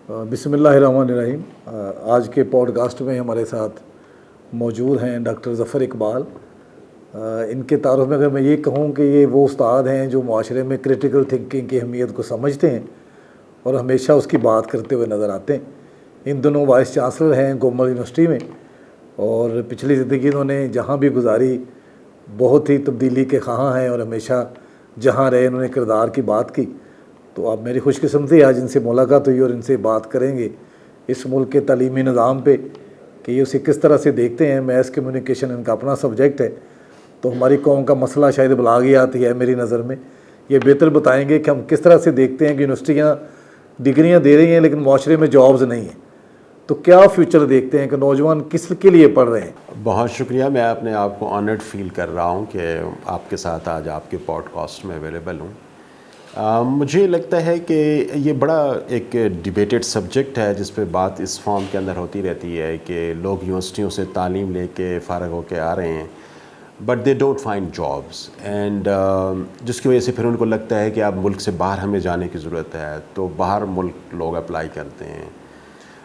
بسم اللہ الرحمن الرحیم. آج کے پوڈ کاسٹ میں ہمارے ساتھ موجود ہیں ڈاکٹر ظفر اقبال. ان کے تعارف میں اگر میں یہ کہوں کہ یہ وہ استاد ہیں جو معاشرے میں کرٹیکل تھنکنگ کی اہمیت کو سمجھتے ہیں اور ہمیشہ اس کی بات کرتے ہوئے نظر آتے ہیں. ان دنوں وائس چانسلر ہیں گومل یونیورسٹی میں، اور پچھلی زندگی انہوں نے جہاں بھی گزاری بہت ہی تبدیلی کے خواہاں ہیں، اور ہمیشہ جہاں رہے انہوں نے کردار کی بات کی. تو آپ میری خوش قسمتی آج ان سے ملاقات ہوئی اور ان سے بات کریں گے اس ملک کے تعلیمی نظام پہ کہ یہ اسے کس طرح سے دیکھتے ہیں. میس کمیونیکیشن ان کا اپنا سبجیکٹ ہے، تو ہماری قوم کا مسئلہ شاید بلاغ ہی آتی ہے میری نظر میں. یہ بہتر بتائیں گے کہ ہم کس طرح سے دیکھتے ہیں کہ یونیورسٹیاں ڈگریاں دے رہی ہیں لیکن معاشرے میں جابز نہیں ہیں. تو کیا فیوچر دیکھتے ہیں کہ نوجوان کس کے لیے پڑھ رہے ہیں؟ بہت شکریہ. میں اپنے آپ کو آنرڈ فیل کر رہا ہوں کہ آپ کے ساتھ آج آپ کے پوڈ کاسٹ میں اویلیبل ہوں. مجھے لگتا ہے کہ یہ بڑا ایک ڈیبیٹڈ سبجیکٹ ہے جس پہ بات اس فارم کے اندر ہوتی رہتی ہے کہ لوگ یونیورسٹیوں سے تعلیم لے کے فارغ ہو کے آ رہے ہیں but they don't find jobs, and جس کی وجہ سے پھر ان کو لگتا ہے کہ اب ملک سے باہر ہمیں جانے کی ضرورت ہے، تو باہر ملک لوگ اپلائی کرتے ہیں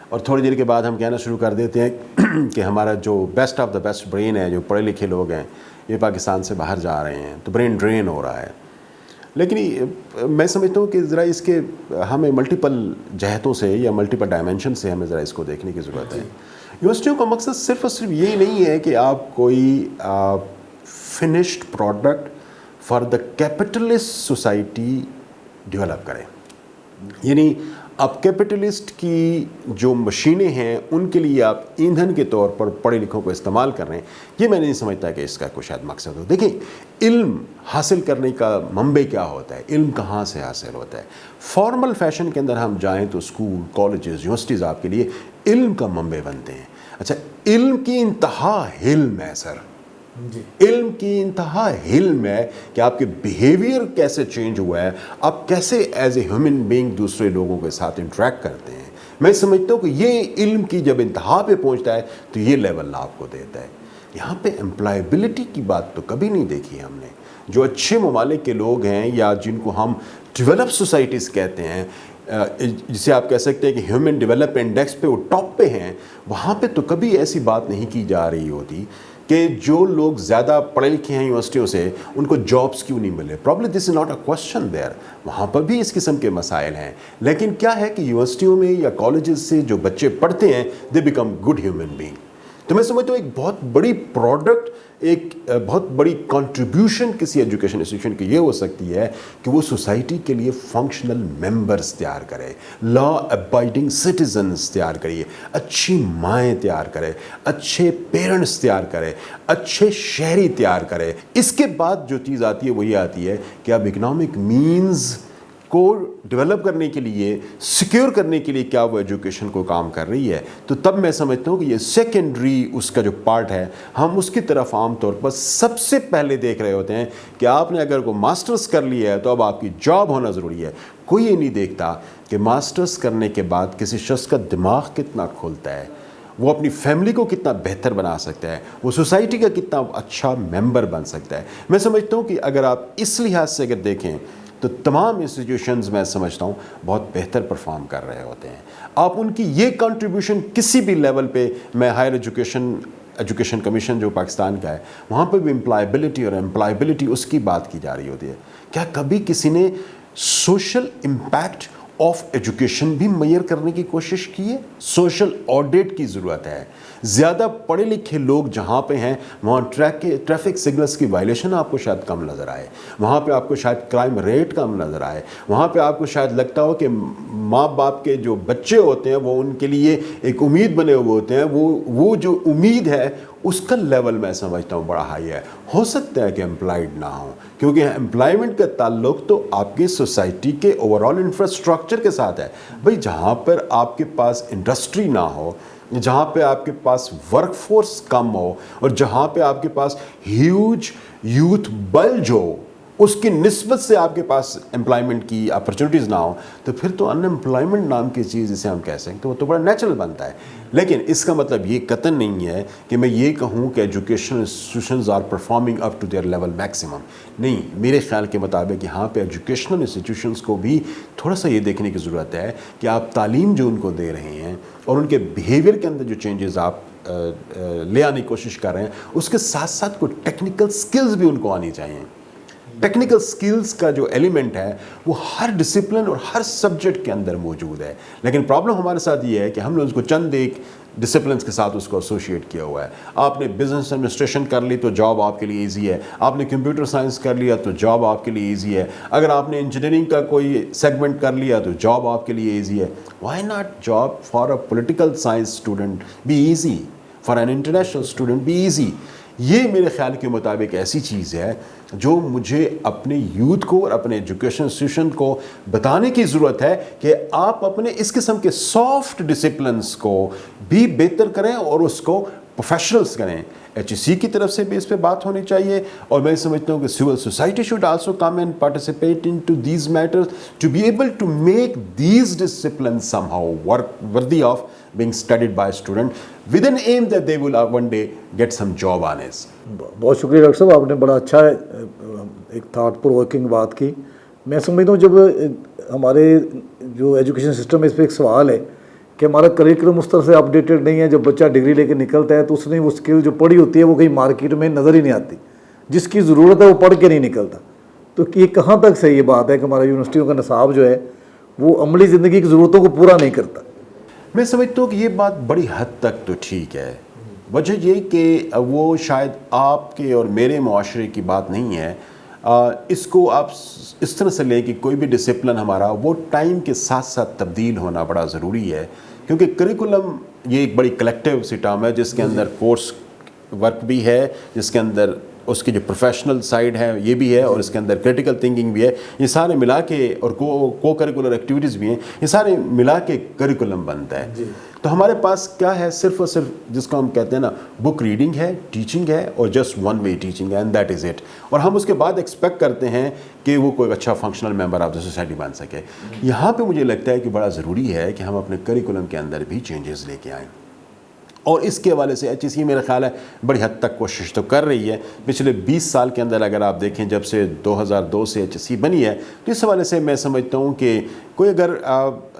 اور تھوڑی دیر کے بعد ہم کہنا شروع کر دیتے ہیں کہ ہمارا جو best of the best brain ہے، جو پڑھے لکھے لوگ ہیں، یہ پاکستان سے باہر جا رہے ہیں، تو برین ڈرین ہو رہا ہے. لیکن میں سمجھتا ہوں کہ ذرا اس کے ہمیں ملٹیپل جہتوں سے یا ملٹیپل ڈائمینشن سے ہمیں ذرا اس کو دیکھنے کی ضرورت ہے. یونیورسٹیوں کا مقصد صرف اور صرف یہی نہیں ہے کہ آپ کوئی finished product for the capitalist society develop کریں. یعنی اب کیپٹلسٹ کی جو مشینیں ہیں ان کے لیے آپ ایندھن کے طور پر پڑھے لکھوں کو استعمال کر رہے ہیں، یہ میں نہیں سمجھتا کہ اس کا کوئی شاید مقصد ہو. دیکھیں، علم حاصل کرنے کا منبع کیا ہوتا ہے، علم کہاں سے حاصل ہوتا ہے. فارمل فیشن کے اندر ہم جائیں تو اسکول، کالجز، یونیورسٹیز آپ کے لیے علم کا منبع بنتے ہیں. اچھا، علم کی انتہا علم ہے سر. علم کی انتہا علم ہے کہ آپ کے بیہیویئر کیسے چینج ہوا ہے، آپ کیسے ایز اے ہیومن بینگ دوسرے لوگوں کے ساتھ انٹریکٹ کرتے ہیں. میں سمجھتا ہوں کہ یہ علم کی جب انتہا پہ پہنچتا ہے تو یہ لیول آپ کو دیتا ہے. یہاں پہ امپلائبلٹی کی بات تو کبھی نہیں دیکھی ہم نے. جو اچھے ممالک کے لوگ ہیں یا جن کو ہم ڈیولپ سوسائٹیز کہتے ہیں، جسے آپ کہہ سکتے ہیں کہ ہیومن ڈیولپ انڈیکس پہ وہ ٹاپ پہ ہیں، وہاں پہ تو کبھی ایسی بات نہیں کی جا رہی ہوتی کہ جو لوگ زیادہ پڑھے لکھے ہیں یونیورسٹیوں سے ان کو جابس کیوں نہیں ملے. Probably this is not a question there. وہاں پر بھی اس قسم کے مسائل ہیں، لیکن کیا ہے کہ یونیورسٹیوں میں یا کالجز سے جو بچے پڑھتے ہیں they become good human being. تو میں سمجھتا ہوں ایک بہت بڑی پروڈکٹ، ایک بہت بڑی کنٹریبیوشن کسی ایجوکیشن انسٹیٹیوشن کی یہ ہو سکتی ہے کہ وہ سوسائٹی کے لیے فنکشنل ممبرز تیار کرے، لا ابائڈنگ سٹیزنز تیار کریے، اچھی مائیں تیار کرے، اچھے پیرنٹس تیار کرے، اچھے شہری تیار کرے. اس کے بعد جو چیز آتی ہے وہ یہ آتی ہے کہ اب اکنامک مینز کو ڈیولپ کرنے کے لیے، سیکیور کرنے کے لیے کیا وہ ایجوکیشن کو کام کر رہی ہے. تو تب میں سمجھتا ہوں کہ یہ سیکنڈری اس کا جو پارٹ ہے، ہم اس کی طرف عام طور پر سب سے پہلے دیکھ رہے ہوتے ہیں کہ آپ نے اگر کوئی ماسٹرز کر لیا ہے تو اب آپ کی جاب ہونا ضروری ہے. کوئی یہ نہیں دیکھتا کہ ماسٹرز کرنے کے بعد کسی شخص کا دماغ کتنا کھلتا ہے، وہ اپنی فیملی کو کتنا بہتر بنا سکتا ہے، وہ سوسائٹی کا کتنا اچھا ممبر بن سکتا ہے. میں سمجھتا ہوں کہ اگر آپ اس لحاظ سے اگر دیکھیں تو تمام انسٹیٹیوشنز میں سمجھتا ہوں بہت بہتر پرفارم کر رہے ہوتے ہیں. آپ ان کی یہ کنٹریبیوشن کسی بھی لیول پہ، میں ہائر ایجوکیشن کمیشن جو پاکستان کا ہے وہاں پہ بھی امپلائبلٹی اس کی بات کی جا رہی ہوتی ہے. کیا کبھی کسی نے سوشل امپیکٹ آف ایجوکیشن بھی میئر کرنے کی کوشش کی ہے؟ سوشل آڈٹ کی ضرورت ہے. زیادہ پڑھے لکھے لوگ جہاں پہ ہیں وہاں ٹریفک سگنلز کی وائلیشن آپ کو شاید کم نظر آئے، وہاں پہ آپ کو شاید کرائم ریٹ کم نظر آئے، وہاں پہ آپ کو شاید لگتا ہو کہ ماں باپ کے جو بچے ہوتے ہیں وہ ان کے لیے ایک امید بنے ہوئے ہوتے ہیں، وہ جو امید ہے اس کا لیول میں سمجھتا ہوں بڑا ہائی ہے. ہو سکتا ہے کہ امپلائڈ نہ ہوں، کیونکہ امپلائمنٹ کا تعلق تو آپ کی سوسائٹی کے اوور آل انفراسٹرکچر کے ساتھ ہے. بھئی جہاں پر آپ کے پاس انڈسٹری نہ ہو، جہاں پہ آپ کے پاس ورک فورس کم ہو، اور جہاں پہ آپ کے پاس ہیوج یوتھ بلج ہو، اس کی نسبت سے آپ کے پاس امپلائمنٹ کی اپرچونیٹیز نہ ہوں تو پھر تو ان امپلائمنٹ نام کی چیز جسے ہم کہہ سکتے ہیں وہ تو بڑا نیچرل بنتا ہے. لیکن اس کا مطلب یہ قطعاً نہیں ہے کہ میں یہ کہوں کہ education institutions are performing up to their level maximum. نہیں، میرے خیال کے مطابق یہاں پہ ایجوکیشنل انسٹیٹیوشنز کو بھی تھوڑا سا یہ دیکھنے کی ضرورت ہے کہ آپ تعلیم جو ان کو دے رہے ہیں اور ان کے بیہیویئر کے اندر جو چینجز آپ لے آنے کی کوشش کر رہے ہیں اس کے ساتھ ساتھ کوئی ٹیکنیکل سکلز بھی ان کو آنی چاہیے. ٹیکنیکل سکلز کا جو ایلیمنٹ ہے وہ ہر ڈسپلن اور ہر سبجیکٹ کے اندر موجود ہے. لیکن پرابلم ہمارے ساتھ یہ ہے کہ ہم نے اس کو چند ایک ڈسپلنس کے ساتھ اس کو ایسوشیٹ کیا ہوا ہے. آپ نے بزنس ایڈمنسٹریشن کر لی تو جاب آپ کے لیے ایزی ہے, آپ نے کمپیوٹر سائنس کر لیا تو جاب آپ کے لیے ایزی ہے, اگر آپ نے انجینئرنگ کا کوئی سیگمنٹ کر لیا تو جاب آپ کے لیے ایزی ہے. Why not job for a political science student be easy, for an international student be easy. یہ میرے خیال کے مطابق ایسی چیز ہے جو مجھے اپنے یوتھ کو اور اپنے ایجوکیشن انسٹیٹیوشن کو بتانے کی ضرورت ہے کہ آپ اپنے اس قسم کے سافٹ ڈسپلنس کو بھی بہتر کریں اور اس کو پروفیشنلز کریں. ایچ ای سی کی طرف سے بھی اس پہ بات ہونی چاہیے, اور میں سمجھتا ہوں کہ civil society should also come and participate in to these matters to be able to make these disciplines somehow worthy of being studied by a student with an aim that they will one day get some job on it. بہت شکریہ doctor صاحب, آپ نے بڑا اچھا ایک thought provoking بات کی. میں سمجھتا ہوں جب ہمارے جو ایجوکیشن سسٹم ہے اس پہ ایک سوال ہے کہ ہمارا کریکولم اس طرح سے اپڈیٹڈ نہیں ہے. جب بچہ ڈگری لے کے نکلتا ہے تو اس نے وہ اسکل جو پڑھی ہوتی ہے وہ کہیں مارکیٹ میں نظر ہی نہیں آتی, جس کی ضرورت ہے وہ پڑھ کے نہیں نکلتا. تو یہ کہاں تک صحیح یہ بات ہے کہ ہمارا یونیورسٹیوں کا نصاب جو ہے وہ عملی زندگی کی ضرورتوں کو پورا نہیں کرتا؟ میں سمجھتا ہوں کہ یہ بات بڑی حد تک تو ٹھیک ہے. وجہ یہ کہ وہ شاید آپ کے اور میرے معاشرے کی بات نہیں ہے. اس کو آپ اس طرح سے لیں کہ کوئی بھی ڈسپلن ہمارا وہ ٹائم کے ساتھ ساتھ تبدیل ہونا بڑا ضروری ہے, کیونکہ کریکولم یہ ایک بڑی کلیکٹیو سی ٹرم ہے جس کے اندر کورس ورک بھی ہے, جس کے اندر اس کی جو پروفیشنل سائڈ ہے یہ بھی ہے, اور اس کے اندر کریٹیکل تھنکنگ بھی ہے. یہ سارے ملا کے, اور کو کریکولر ایکٹیویٹیز بھی ہیں, یہ سارے ملا کے کریکولم بنتا ہے. تو ہمارے پاس کیا ہے, صرف اور صرف جس کو ہم کہتے ہیں نا بک ریڈنگ ہے, ٹیچنگ ہے, اور جسٹ ون وے ٹیچنگ ہے, اینڈ دیٹ از اٹ. اور ہم اس کے بعد ایکسپیکٹ کرتے ہیں کہ وہ کوئی اچھا functional member of the society بن سکے. یہاں پہ مجھے لگتا ہے کہ بڑا ضروری ہے کہ ہم اپنے کریکولم کے اندر بھی چینجز لے کے آئیں, اور اس کے حوالے سے ایچ ای سی میرا خیال ہے بڑی حد تک کوشش تو کر رہی ہے. پچھلے 20 سال کے اندر اگر آپ دیکھیں, جب سے 2002 سے ایچ ای سی بنی ہے, تو اس حوالے سے میں سمجھتا ہوں کہ کوئی اگر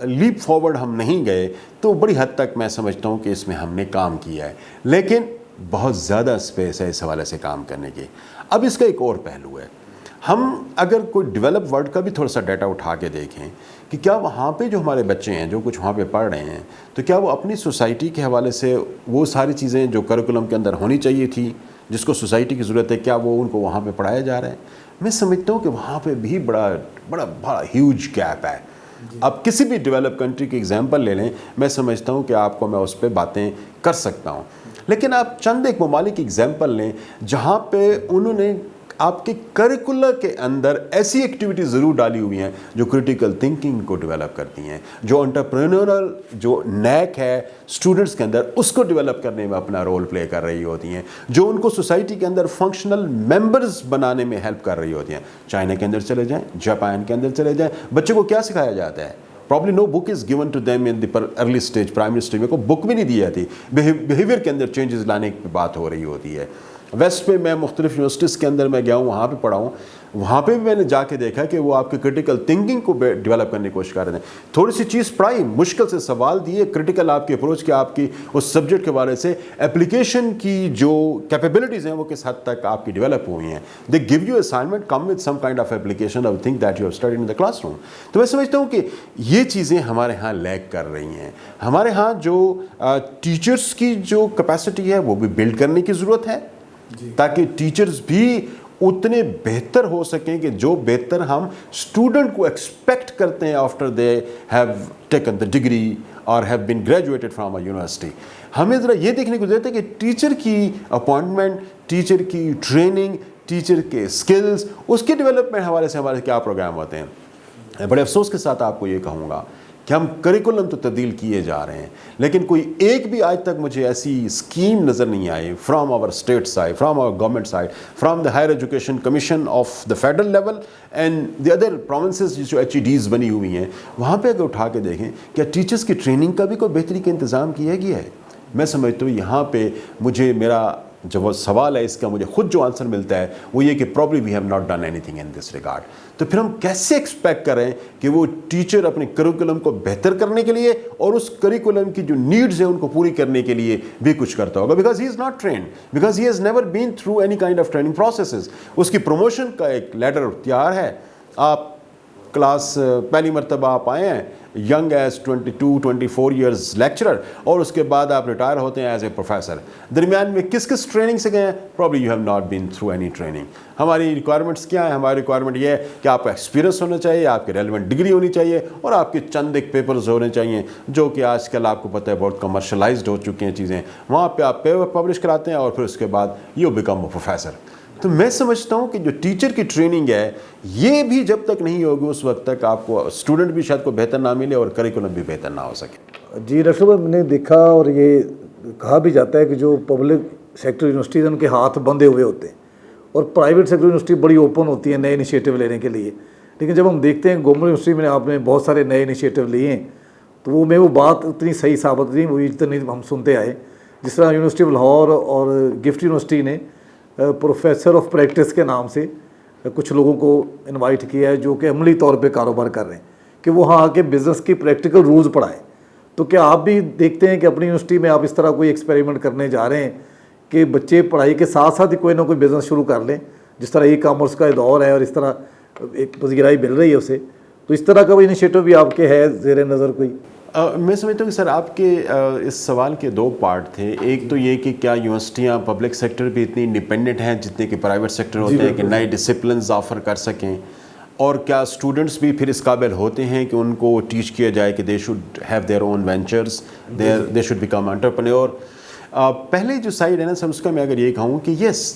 لیپ فارورڈ ہم نہیں گئے تو بڑی حد تک میں سمجھتا ہوں کہ اس میں ہم نے کام کیا ہے, لیکن بہت زیادہ اسپیس ہے اس حوالے سے کام کرنے کی. اب اس کا ایک اور پہلو ہے, ہم اگر کوئی ڈیولپ ورلڈ کا بھی تھوڑا سا ڈیٹا اٹھا کے دیکھیں کہ کیا وہاں پہ جو ہمارے بچے ہیں جو کچھ وہاں پہ پڑھ رہے ہیں, تو کیا وہ اپنی سوسائٹی کے حوالے سے وہ ساری چیزیں جو کریکولم کے اندر ہونی چاہیے تھی جس کو سوسائٹی کی ضرورت ہے, کیا وہ ان کو وہاں پہ پڑھایا جا رہا ہے؟ میں سمجھتا ہوں کہ وہاں پہ بھی بڑا ہیوج گیپ ہے. آپ کسی بھی ڈیولپ کنٹری کی ایگزامپل لے لیں, میں سمجھتا ہوں کہ آپ کو میں اس پہ باتیں کر سکتا ہوں. لیکن آپ چند ایک ممالک کی ایگزامپل لیں جہاں پہ انہوں نے آپ کے کریکولر کے اندر ایسی ایکٹیویٹی ضرور ڈالی ہوئی ہیں جو کریٹیکل تھنکنگ کو ڈیولپ کرتی ہیں, جو انٹرپرینورل جو نیک ہے اسٹوڈنٹس کے اندر اس کو ڈیولپ کرنے میں اپنا رول پلے کر رہی ہوتی ہیں, جو ان کو سوسائٹی کے اندر فنکشنل ممبرز بنانے میں ہیلپ کر رہی ہوتی ہیں. چائنا کے اندر چلے جائیں, جاپان کے اندر چلے جائیں, بچے کو کیا سکھایا جاتا ہے؟ Probably no book is given to them in the early stage, primary stage میں کوئی بک بھی نہیں دی جاتی. بیہیویئر کے اندر چینجز لانے کی بات ہو رہی ہوتی ہے. ویسٹ پہ میں مختلف یونیورسٹیز کے اندر میں گیا ہوں, وہاں پہ پڑھا ہوں, وہاں پہ بھی میں نے جا کے دیکھا کہ وہ آپ کے کریٹیکل تھنکنگ کو ڈیولپ کرنے کی کوشش کر رہے ہیں. تھوڑی سی چیز پڑھائی, مشکل سے سوال دیے, کریٹیکل آپ کی اپروچ کے آپ کی اس سبجیکٹ کے بارے سے اپلیکیشن کی جو کیپیبلٹیز ہیں وہ کس حد تک آپ کی ڈیولپ ہوئی ہیں. They give you assignment, come with some kind of application of think that you have studied in the classroom. تو میں سمجھتا ہوں کہ یہ چیزیں ہمارے ہاں لیگ کر رہی ہیں. ہمارے ہاں جو ٹیچرس کی جو کیپیسٹی ہے وہ بھی بلڈ کرنے کی ضرورت ہے, تاکہ ٹیچرز بھی اتنے بہتر ہو سکیں کہ جو بہتر ہم اسٹوڈنٹ کو ایکسپیکٹ کرتے ہیں after they have taken the degree اور have been graduated from a university. ہمیں ذرا یہ دیکھنے کو ضرورت ہے کہ ٹیچر کی اپوائنٹمنٹ, ٹیچر کی ٹریننگ, ٹیچر کے اسکلز, اس کے ڈیولپمنٹ حوالے سے ہمارے کیا پروگرام ہوتے ہیں. بڑے افسوس کے ساتھ آپ کو یہ کہوں گا کہ کہ ہم کریکولم تو تبدیل کیے جا رہے ہیں, لیکن کوئی ایک بھی آج تک مجھے ایسی اسکیم نظر نہیں آئی from our state side, from our government side, from the higher education commission of the federal level and the other provinces جو HEDs بنی ہوئی ہیں, وہاں پہ اگر اٹھا کے دیکھیں کیا ٹیچرس کی ٹریننگ کا بھی کوئی بہتری کا انتظام کیا گیا ہے. میں سمجھتا ہوں یہاں پہ مجھے میرا جو سوال ہے اس کا مجھے خود جو آنسر ملتا ہے وہ یہ کہ probably we have not done anything in this regard. تو پھر ہم کیسے ایکسپیکٹ کریں کہ وہ ٹیچر اپنے کریکولم کو بہتر کرنے کے لیے اور اس کریکولم کی جو نیڈز ہیں ان کو پوری کرنے کے لیے بھی کچھ کرتا ہوگا, because he is not trained, because he has never been through any kind of training processes. اس کی پروموشن کا ایک لیڈر تیار ہے, آپ کلاس پہلی مرتبہ آپ آئے ہیں ینگ ایز 22-24 ایئرز لیکچرر, اور اس کے بعد آپ ریٹائر ہوتے ہیں ایز اے پروفیسر. درمیان میں کس کس ٹریننگ سے گئے ہیں؟ Probably you have not been through any training. ہماری ریکوائرمنٹس کیا ہیں؟ ہماری ریکوائرمنٹ یہ ہے کہ آپ کا ایکسپیرینس ہونا چاہیے, آپ کی ریلیونٹ ڈگری ہونی چاہیے, اور آپ کے چند ایک پیپرز ہونے چاہیے جو کہ آج کل آپ کو پتہ ہے بہت کمرشلائزڈ ہو چکی ہیں چیزیں. وہاں پہ آپ پیپر پبلش کراتے ہیں اور پھر اس کے بعد یو بیکم اے پروفیسر. تو میں سمجھتا ہوں کہ جو ٹیچر کی ٹریننگ ہے یہ بھی جب تک نہیں ہوگی اس وقت تک آپ کو اسٹوڈنٹ بھی شاید کو بہتر نہ ملے اور کریکولم بھی بہتر نہ ہو سکے. جی ڈاکٹر صاحب, میں نے دیکھا اور یہ کہا بھی جاتا ہے کہ جو پبلک سیکٹر یونیورسٹیز ان کے ہاتھ بندھے ہوئے ہوتے ہیں اور پرائیویٹ سیکٹر یونیورسٹی بڑی اوپن ہوتی ہے نئے انیشیٹو لینے کے لیے. لیکن جب ہم دیکھتے ہیں گورنمنٹ یونیورسٹی میں آپ نے بہت سارے نئے انیشیٹو لیے ہیں تو وہ بات اتنی صحیح ثابت نہیں ہوئی جتنی ہم سنتے آئے. جس طرح یونیورسٹی آف لاہور اور گفٹ یونیورسٹی نے پروفیسر آف پریکٹس کے نام سے کچھ لوگوں کو انوائٹ کیا ہے جو کہ عملی طور پہ کاروبار کر رہے ہیں کہ وہ وہاں آ کے بزنس کی پریکٹیکل رولز پڑھائیں. تو کیا آپ بھی دیکھتے ہیں کہ اپنی یونیورسٹی میں آپ اس طرح کوئی ایکسپیریمنٹ کرنے جا رہے ہیں کہ بچے پڑھائی کے ساتھ ساتھ ہی کوئی نہ کوئی بزنس شروع کر لیں, جس طرح ای کامرس کا دور ہے اور اس طرح ایک پذیرائی مل رہی ہے اسے, تو اس طرح کا کوئی انیشیٹو بھی آپ کے ہے زیر نظر کوئی؟ میں سمجھتا ہوں کہ سر آپ کے اس سوال کے دو پارٹ تھے. ایک تو یہ کہ کیا یونیورسٹیاں پبلک سیکٹر بھی اتنی انڈیپینڈنٹ ہیں جتنے کہ پرائیویٹ سیکٹر ہوتے ہیں کہ نئے ڈسپلنز آفر کر سکیں, اور کیا اسٹوڈنٹس بھی پھر اس قابل ہوتے ہیں کہ ان کو ٹیچ کیا جائے کہ they should have their own ventures, they should become entrepreneur. پہلے جو سائڈ ہے نا سر اس کا میں اگر یہ کہوں کہ یس,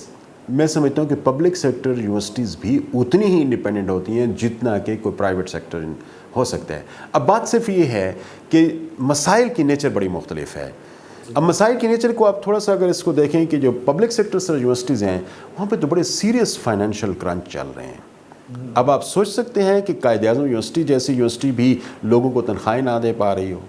میں سمجھتا ہوں کہ پبلک سیکٹر یونیورسٹیز بھی اتنی ہی انڈیپینڈنٹ ہوتی ہیں جتنا کہ کوئی پرائیویٹ سیکٹر ہو سکتا ہے. اب بات صرف یہ ہے کہ مسائل کی نیچر بڑی مختلف ہے. اب مسائل کی نیچر کو آپ تھوڑا سا اگر اس کو دیکھیں کہ جو پبلک سیکٹر سے یونیورسٹیز ہیں وہاں پہ تو بڑے سیریس فائنینشیل کرنچ چل رہے ہیں. اب آپ سوچ سکتے ہیں کہ قائد اعظم یونیورسٹی جیسی یونیورسٹی بھی لوگوں کو تنخواہیں نہ دے پا رہی ہو.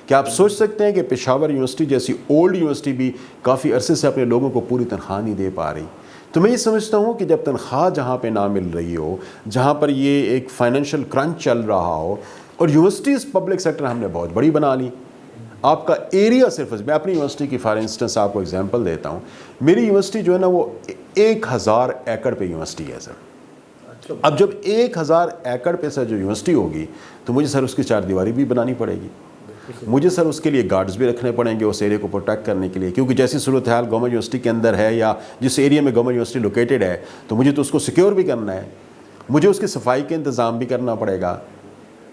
کیا آپ سوچ سکتے ہیں کہ پشاور یونیورسٹی جیسی اولڈ یونیورسٹی بھی کافی عرصے سے اپنے لوگوں کو پوری تنخواہ نہیں دے پا رہی؟ تو میں یہ سمجھتا ہوں کہ جب تنخواہ جہاں پہ نہ مل رہی ہو, جہاں پر یہ ایک فائنینشیل کرنچ چل رہا ہو, اور یونیورسٹیز پبلک سیکٹر ہم نے بہت بڑی بنا لی. آپ کا ایریا صرف, میں اپنی یونیورسٹی کی فار انسٹنس آپ کو ایگزامپل دیتا ہوں. میری یونیورسٹی جو ہے نا وہ 1000 ایکڑ پہ یونیورسٹی ہے سر. اب جب 1000 ایکڑ پہ سر جو یونیورسٹی ہوگی تو مجھے سر اس کی 4 دیواری بھی بنانی پڑے گی, مجھے سر اس کے لیے گارڈز بھی رکھنے پڑیں گے اس ایریا کو پروٹیکٹ کرنے کے لیے, کیونکہ جیسی صورتحال گورنمنٹ یونیورسٹی کے اندر ہے یا جس ایریا میں گورنمنٹ یونیورسٹی لوکیٹڈ ہے تو مجھے تو اس کو سیکیور بھی کرنا ہے, مجھے اس کی صفائی کے انتظام بھی کرنا پڑے گا,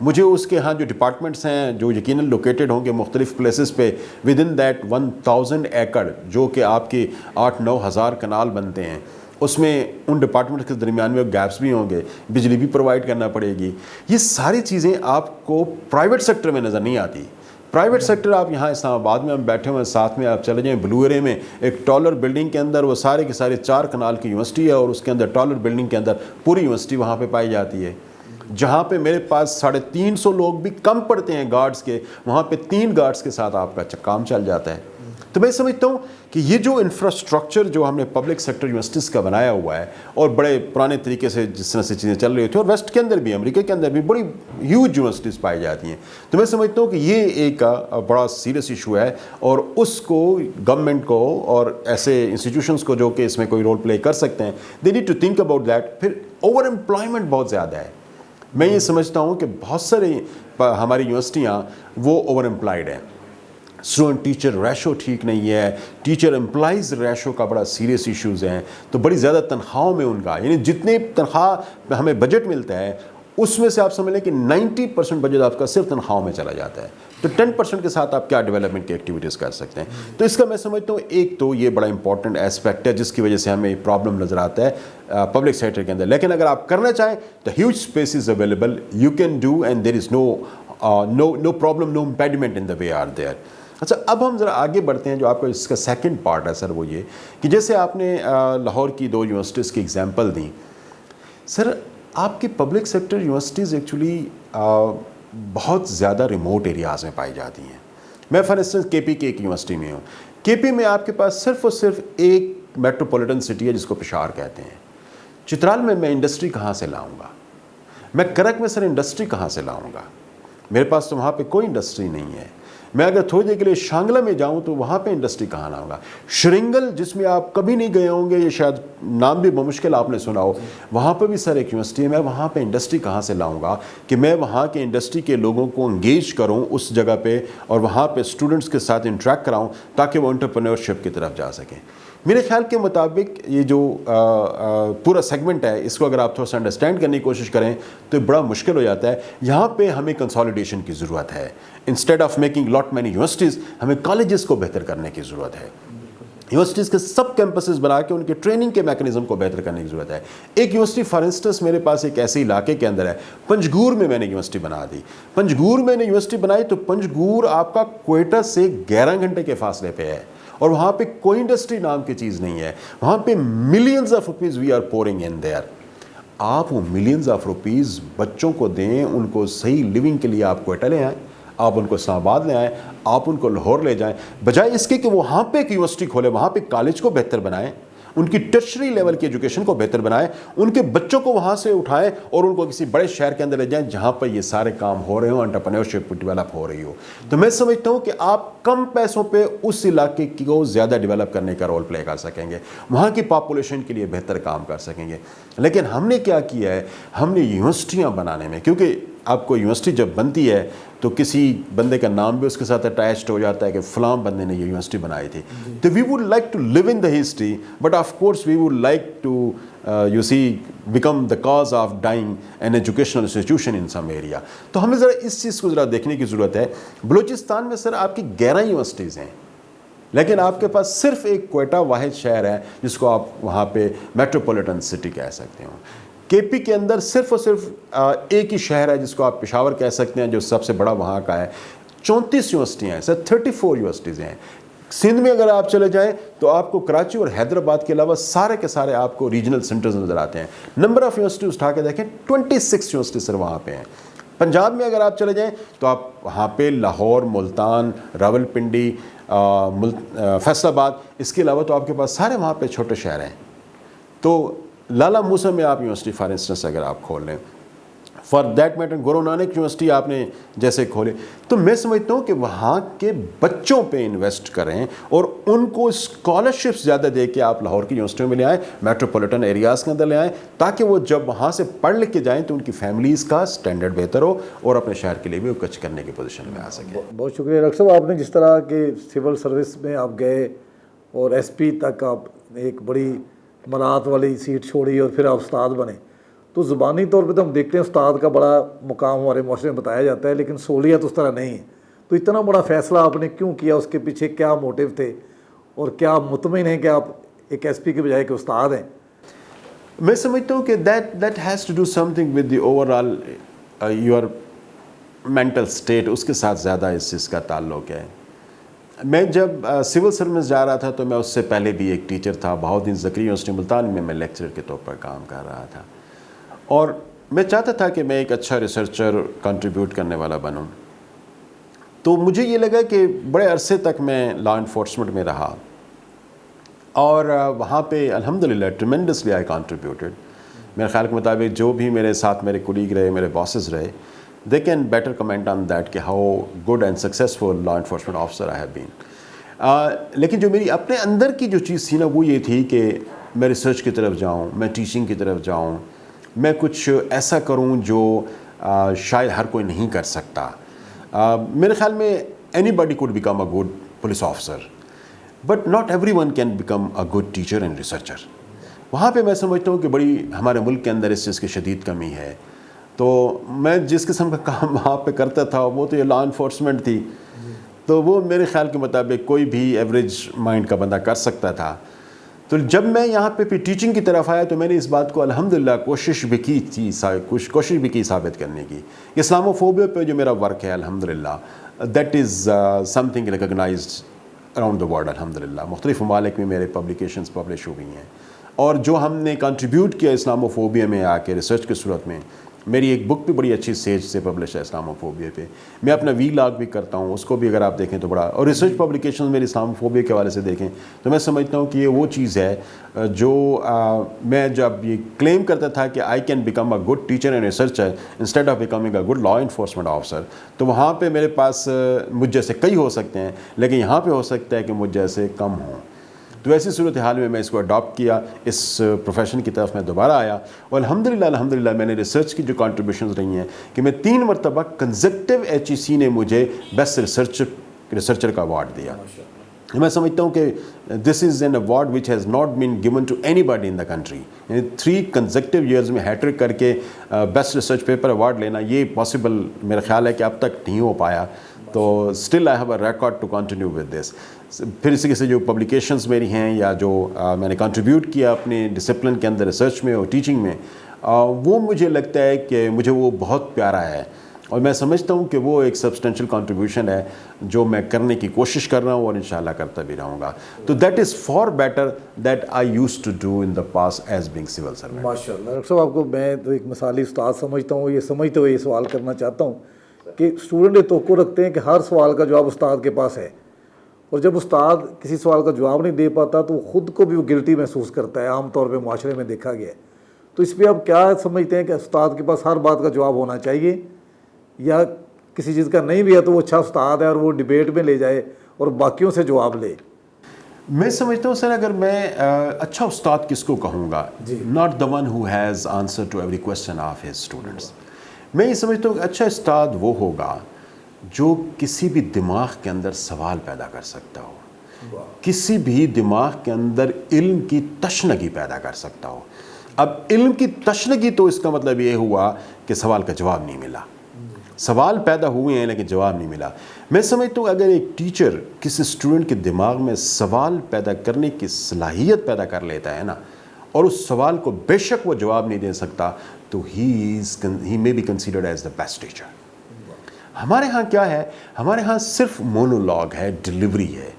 مجھے اس کے ہاں جو ڈپارٹمنٹس ہیں جو یقیناً لوکیٹڈ ہوں گے مختلف پلیسز پہ ود ان دیٹ 1000 ایکڑ جو کہ آپ کے 8-9 ہزار کنال بنتے ہیں, اس میں ان ڈپارٹمنٹ کے درمیان میں گیپس بھی ہوں گے, بجلی بھی پرووائڈ کرنا پڑے گی. یہ ساری چیزیں آپ کو پرائیویٹ سیکٹر میں نظر نہیں آتی. پرائیویٹ سیکٹر آپ یہاں اسلام آباد میں ہم بیٹھے ہوئے ساتھ میں آپ چلے جائیں بلو ایرے میں ایک ٹالر بلڈنگ کے اندر وہ سارے کے سارے 4 کنال کی یونیورسٹی ہے, اور اس کے اندر ٹالر بلڈنگ کے اندر پوری یونیورسٹی وہاں پہ پائی جاتی ہے. جہاں پہ میرے پاس 350 لوگ بھی کم پڑتے ہیں گارڈز کے, وہاں پہ 3 گارڈز کے ساتھ آپ کا کام چل جاتا ہے. تو میں سمجھتا ہوں کہ یہ جو انفراسٹرکچر جو ہم نے پبلک سیکٹر یونیورسٹیز کا بنایا ہوا ہے, اور بڑے پرانے طریقے سے جس طرح سے چیزیں چل رہی تھیں, اور ویسٹ کے اندر بھی امریکہ کے اندر بھی بڑی ہیوج یونیورسٹیز پائی جاتی ہیں, تو میں سمجھتا ہوں کہ یہ ایک بڑا سیریس ایشو ہے, اور اس کو گورنمنٹ کو اور ایسے انسٹیٹیوشنس کو جو کہ اس میں کوئی رول پلے کر سکتے ہیں, they need to think about that. پھر اوور امپلائمنٹ بہت زیادہ ہے. میں یہ سمجھتا ہوں کہ بہت سارے ہماری یونیورسٹیاں وہ اوور امپلائڈ ہیں. اسٹوڈنٹ ٹیچر ریشو ٹھیک نہیں ہے, ٹیچر امپلائیز ریشو کا بڑا سیریس ایشوز ہیں. تو بڑی زیادہ تنخواہوں میں ان کا, یعنی جتنے تنخواہ ہمیں بجٹ ملتا ہے اس میں سے آپ سمجھ لیں کہ 90% بجٹ آپ کا صرف تنخواہوں میں چلا جاتا ہے. تو 10% کے ساتھ آپ کیا ڈیولپمنٹ کی ایکٹیویٹیز کر سکتے ہیں. تو اس کا میں سمجھتا ہوں ایک تو یہ بڑا امپورٹنٹ ایسپیکٹ ہے جس کی وجہ سے ہمیں پرابلم نظر آتا ہے پبلک سیکٹر کے اندر. لیکن اگر آپ کرنا چاہیں تو huge space is available, you can do, and there is no no problem, no impediment in the way are there. اچھا اب ہم ذرا آگے بڑھتے ہیں. جو آپ کو اس کا سیکنڈ پارٹ ہے سر وہ یہ کہ جیسے آپ نے لاہور کی 2 یونیورسٹیز کی ایگزامپل دیں. سر آپ کی پبلک سیکٹر یونیورسٹیز ایکچولی بہت زیادہ ریموٹ ایریاز میں پائی جاتی ہیں. میں فار انسٹنس کے پی کی ایک یونیورسٹی میں ہوں. کے پی میں آپ کے پاس صرف اور صرف ایک میٹروپولیٹن سٹی ہے جس کو پشاور کہتے ہیں. چترال میں انڈسٹری کہاں سے لاؤں گا؟ میں کرک میں سر انڈسٹری کہاں سے لاؤں گا؟ میرے پاس تو وہاں پہ کوئی انڈسٹری نہیں ہے. میں اگر تھوڑی دیر کے لیے شانگلہ میں جاؤں تو وہاں پہ انڈسٹری کہاں لاؤں گا؟ شرنگل جس میں آپ کبھی نہیں گئے ہوں گے, یہ شاید نام بھی بمشکل آپ نے سنا ہو, وہاں پہ بھی سر ایک یونیورسٹی ہے. میں وہاں پہ انڈسٹری کہاں سے لاؤں گا کہ میں وہاں کے انڈسٹری کے لوگوں کو انگیج کروں اس جگہ پہ اور وہاں پہ اسٹوڈنٹس کے ساتھ انٹریکٹ کراؤں تاکہ وہ انٹرپرینورشپ کی طرف جا سکیں. میرے خیال کے مطابق یہ جو پورا سیگمنٹ ہے اس کو اگر آپ تھوڑا سا انڈرسٹینڈ کرنے کی کوشش کریں تو بڑا مشکل ہو جاتا ہے. یہاں پہ ہمیں کنسالیڈیشن کی ضرورت ہے. Instead of making lot many universities ہمیں کالجز کو بہتر کرنے کی ضرورت ہے. یونیورسٹیز کے سب کیمپسز بنا کے ان کے ٹریننگ کے میکنزم کو بہتر کرنے کی ضرورت ہے. ایک یونیورسٹی فار انسٹنس میرے پاس ایک ایسے علاقے کے اندر ہے, پنجگور میں نے یونیورسٹی بنا دی. پنجگور میں نے یونیورسٹی بنائی تو پنجگور آپ کا کوئٹہ سے 11 گھنٹے کے فاصلے پہ ہے اور وہاں پہ کوئی انڈسٹری نام کی چیز نہیں ہے. وہاں پہ millions of rupees we are pouring in there. آپ وہ ملینز آف روپیز بچوں کو دیں, ان کو صحیح لیونگ کے لیے آپ کوئٹہ لے آئیں, آپ ان کو اسلام آباد لے آئیں, آپ ان کو لاہور لے جائیں, بجائے اس کے کہ وہاں پہ ایک یونیورسٹی کھولیں, وہاں پہ کالج کو بہتر بنائیں, ان کی ٹرشری لیول کی ایجوکیشن کو بہتر بنائیں, ان کے بچوں کو وہاں سے اٹھائیں اور ان کو کسی بڑے شہر کے اندر لے جائیں جہاں پر یہ سارے کام ہو رہے ہوں, انٹرپرینورشپ ڈیولپ ہو رہی ہو. تو میں سمجھتا ہوں کہ آپ کم پیسوں پہ اس علاقے کو زیادہ ڈیولپ کرنے کا رول پلے کر سکیں گے, وہاں کی پاپولیشن کے لیے بہتر کام کر سکیں گے. لیکن ہم نے کیا کیا ہے, ہم نے یونیورسٹیاں بنانے میں, کیونکہ آپ کو یونیورسٹی جب بنتی ہے تو کسی بندے کا نام بھی اس کے ساتھ اٹیچڈ ہو جاتا ہے کہ فلاں بندے نے یہ یونیورسٹی بنائی تھی. تو we would like to live in the history, but of course we would like to you see become the cause of dying an educational institution in some area. تو ہمیں ذرا اس چیز کو ذرا دیکھنے کی ضرورت ہے. بلوچستان میں سر آپ کی 11 یونیورسٹیز ہیں, لیکن آپ کے پاس صرف ایک کوئٹہ واحد شہر ہے جس کو آپ وہاں پہ میٹروپولیٹن سٹی کہہ سکتے ہو. کے پی کے اندر صرف اور صرف ایک ہی شہر ہے جس کو آپ پشاور کہہ سکتے ہیں جو سب سے بڑا وہاں کا ہے. 34 یونیورسٹیاں ہیں سر, 34 یونیورسٹیز ہیں. سندھ میں اگر آپ چلے جائیں تو آپ کو کراچی اور حیدرآباد کے علاوہ سارے کے سارے آپ کو ریجنل سینٹرز نظر آتے ہیں. نمبر آف یونیورسٹیز اٹھا کے دیکھیں 26 یونیورسٹیز سر وہاں پہ ہیں. پنجاب میں اگر آپ چلے جائیں تو آپ وہاں پہ لاہور, ملتان, راولپنڈی, فیصل آباد, اس کے علاوہ تو آپ کے پاس سارے وہاں پہ چھوٹے شہر ہیں. تو لالا موسیٰ میں آپ یونیورسٹی فار انسٹنس اگر آپ کھول لیں, for that matter Guru Nanak university آپ نے جیسے کھولے, تو میں سمجھتا ہوں کہ وہاں کے بچوں پہ انویسٹ کریں اور ان کو اسکالرشپس زیادہ دے کے آپ لاہور کی یونیورسٹیوں میں لے آئیں, میٹروپولیٹن ایریاز کے اندر لے آئیں, تاکہ وہ جب وہاں سے پڑھ لکھ کے جائیں تو ان کی فیملیز کا اسٹینڈرڈ بہتر ہو اور اپنے شہر کے لیے بھی وہ کچھ کرنے کی پوزیشن میں آ سکیں. بہت شکریہ ڈاکٹر صاحب. آپ نے جس طرح کہ سول سروس میں آپ گئے اور ایس پی تک آپ ایک بڑی منات والی سیٹ چھوڑی اور پھر آپ استاد بنے, تو زبانی طور پہ تو ہم دیکھتے ہیں استاد کا بڑا مقام ہمارے معاشرے میں بتایا جاتا ہے, لیکن سہولیت اس طرح نہیں ہے. تو اتنا بڑا فیصلہ آپ نے کیوں کیا, اس کے پیچھے کیا موٹیو تھے, اور کیا آپ مطمئن ہیں کہ آپ ایک ایس پی کے بجائے کہ استاد ہیں؟ میں سمجھتا ہوں کہ that has to do something with the overall your mental state, اس کے ساتھ زیادہ اس چیز کا تعلق ہے. میں جب سول سروس جا رہا تھا تو میں اس سے پہلے بھی ایک ٹیچر تھا. بہاؤالدین زکریا یونیورسٹی ملتان میں لیکچرر کے طور پر کام کر رہا تھا, اور میں چاہتا تھا کہ میں ایک اچھا ریسرچر کنٹریبیوٹ کرنے والا بنوں. تو مجھے یہ لگا کہ بڑے عرصے تک میں لا انفورسمنٹ میں رہا اور وہاں پہ الحمدللہ ٹریمنڈسلی آئی کنٹریبیوٹیڈ. میرے خیال کے مطابق جو بھی میرے ساتھ میرے کولیگ رہے, میرے باسز رہے, they can better comment on that کہ how good and successful law enforcement officer I have been. لیکن جو میری اپنے اندر کی جو چیز تھی نا وہ یہ تھی کہ میں ریسرچ کی طرف جاؤں, میں ٹیچنگ کی طرف جاؤں, میں کچھ ایسا کروں جو شاید ہر کوئی نہیں کر سکتا. میرے خیال میں anybody could become a good police officer, but not everyone can become a good teacher and researcher. وہاں پہ میں سمجھتا ہوں کہ بڑی ہمارے ملک کے اندر اس چیز کی شدید کمی ہے. تو میں جس قسم کا کام وہاں پہ کرتا تھا وہ تو یہ لا انفورسمنٹ تھی, تو وہ میرے خیال کے مطابق کوئی بھی ایوریج مائنڈ کا بندہ کر سکتا تھا. تو جب میں یہاں پہ ٹیچنگ کی طرف آیا تو میں نے اس بات کو الحمدللہ کوشش بھی کی ثابت کرنے کی. اسلامو فوبیا پہ جو میرا ورک ہے الحمدللہ that is something recognized around the world الحمدللہ. مختلف ممالک میں میرے پبلیکیشنز پبلش ہوئی ہیں, اور جو ہم نے کنٹریبیوٹ کیا اسلامو فوبیا میں آ کے ریسرچ کی صورت میں, میری ایک بک بھی بڑی اچھی سیج سے پبلش ہے اسلامو فوبیا پہ. میں اپنا وی لاگ بھی کرتا ہوں, اس کو بھی اگر آپ دیکھیں تو بڑا, اور ریسرچ پبلیکیشن میری اسلامو فوبیا کے حوالے سے دیکھیں تو میں سمجھتا ہوں کہ یہ وہ چیز ہے جو میں جب یہ کلیم کرتا تھا کہ I can become a good teacher and researcher instead of becoming a good law enforcement officer, تو وہاں پہ میرے پاس مجھ جیسے کئی ہو سکتے ہیں, لیکن یہاں پہ ہو سکتا ہے کہ مجھ جیسے کم ہوں. تو ایسی صورتحال میں اس کو اڈاپٹ کیا, اس پروفیشن کی طرف میں دوبارہ آیا, اور الحمدللہ میں نے ریسرچ کی جو کنٹریبیوشنز رہی ہیں کہ میں 3 مرتبہ کنزیکٹیو HEC نے مجھے بیسٹ ریسرچر کا ایوارڈ دیا. میں سمجھتا ہوں کہ this is an award which has not been given to anybody in the country. 3 consecutive years میں ہیٹرک کر کے بیسٹ ریسرچ پیپر ایوارڈ لینا, یہ پاسبل میرا خیال ہے کہ اب تک نہیں ہو پایا. تو still I have a record to continue with this. پھر اسی سے جو پبلیکیشنز میری ہیں یا جو میں نے کنٹریبیوٹ کیا اپنے ڈسپلن کے اندر ریسرچ میں اور ٹیچنگ میں, وہ مجھے لگتا ہے کہ مجھے وہ بہت پیارا ہے, اور میں سمجھتا ہوں کہ وہ ایک سبسٹینشیل کنٹریبیوشن ہے جو میں کرنے کی کوشش کر رہا ہوں اور انشاءاللہ کرتا بھی رہوں گا. تو that is far better that I use to do in the past as being civil servant. ماشاء اللہ. ڈاکٹر صاحب آپ کو میں تو ایک مثالی استاد سمجھتا ہوں, یہ سمجھتے ہوئے یہ سوال کرنا چاہتا ہوں کہ اسٹوڈنٹ یہ توقع رکھتے ہیں کہ ہر سوال کا جواب استاد کے پاس ہے, اور جب استاد کسی سوال کا جواب نہیں دے پاتا تو خود کو بھی وہ گلٹی محسوس کرتا ہے, عام طور پہ معاشرے میں دیکھا گیا ہے. تو اس پہ آپ کیا سمجھتے ہیں کہ استاد کے پاس ہر بات کا جواب ہونا چاہیے, یا کسی چیز کا نہیں بھی ہے تو وہ اچھا استاد ہے اور وہ ڈبیٹ میں لے جائے اور باقیوں سے جواب لے؟ میں سمجھتا ہوں سر, اگر میں اچھا استاد کس کو کہوں گا, not the one who has answer to every question of his students. میں یہ سمجھتا ہوں کہ اچھا استاد وہ ہوگا جو کسی بھی دماغ کے اندر سوال پیدا کر سکتا ہو, کسی بھی دماغ کے اندر علم کی تشنگی پیدا کر سکتا ہو. اب علم کی تشنگی تو اس کا مطلب یہ ہوا کہ سوال کا جواب نہیں ملا. سوال پیدا ہوئے ہیں لیکن جواب نہیں ملا. میں سمجھتا ہوں اگر ایک ٹیچر کسی اسٹوڈنٹ کے دماغ میں سوال پیدا کرنے کی صلاحیت پیدا کر لیتا ہے نا, اور اس سوال کو بے شک وہ جواب نہیں دے سکتا, تو ہی may be considered as the best teacher. ہمارے ہاں کیا ہے, ہمارے ہاں صرف مونولاگ ہے, ڈلیوری ہے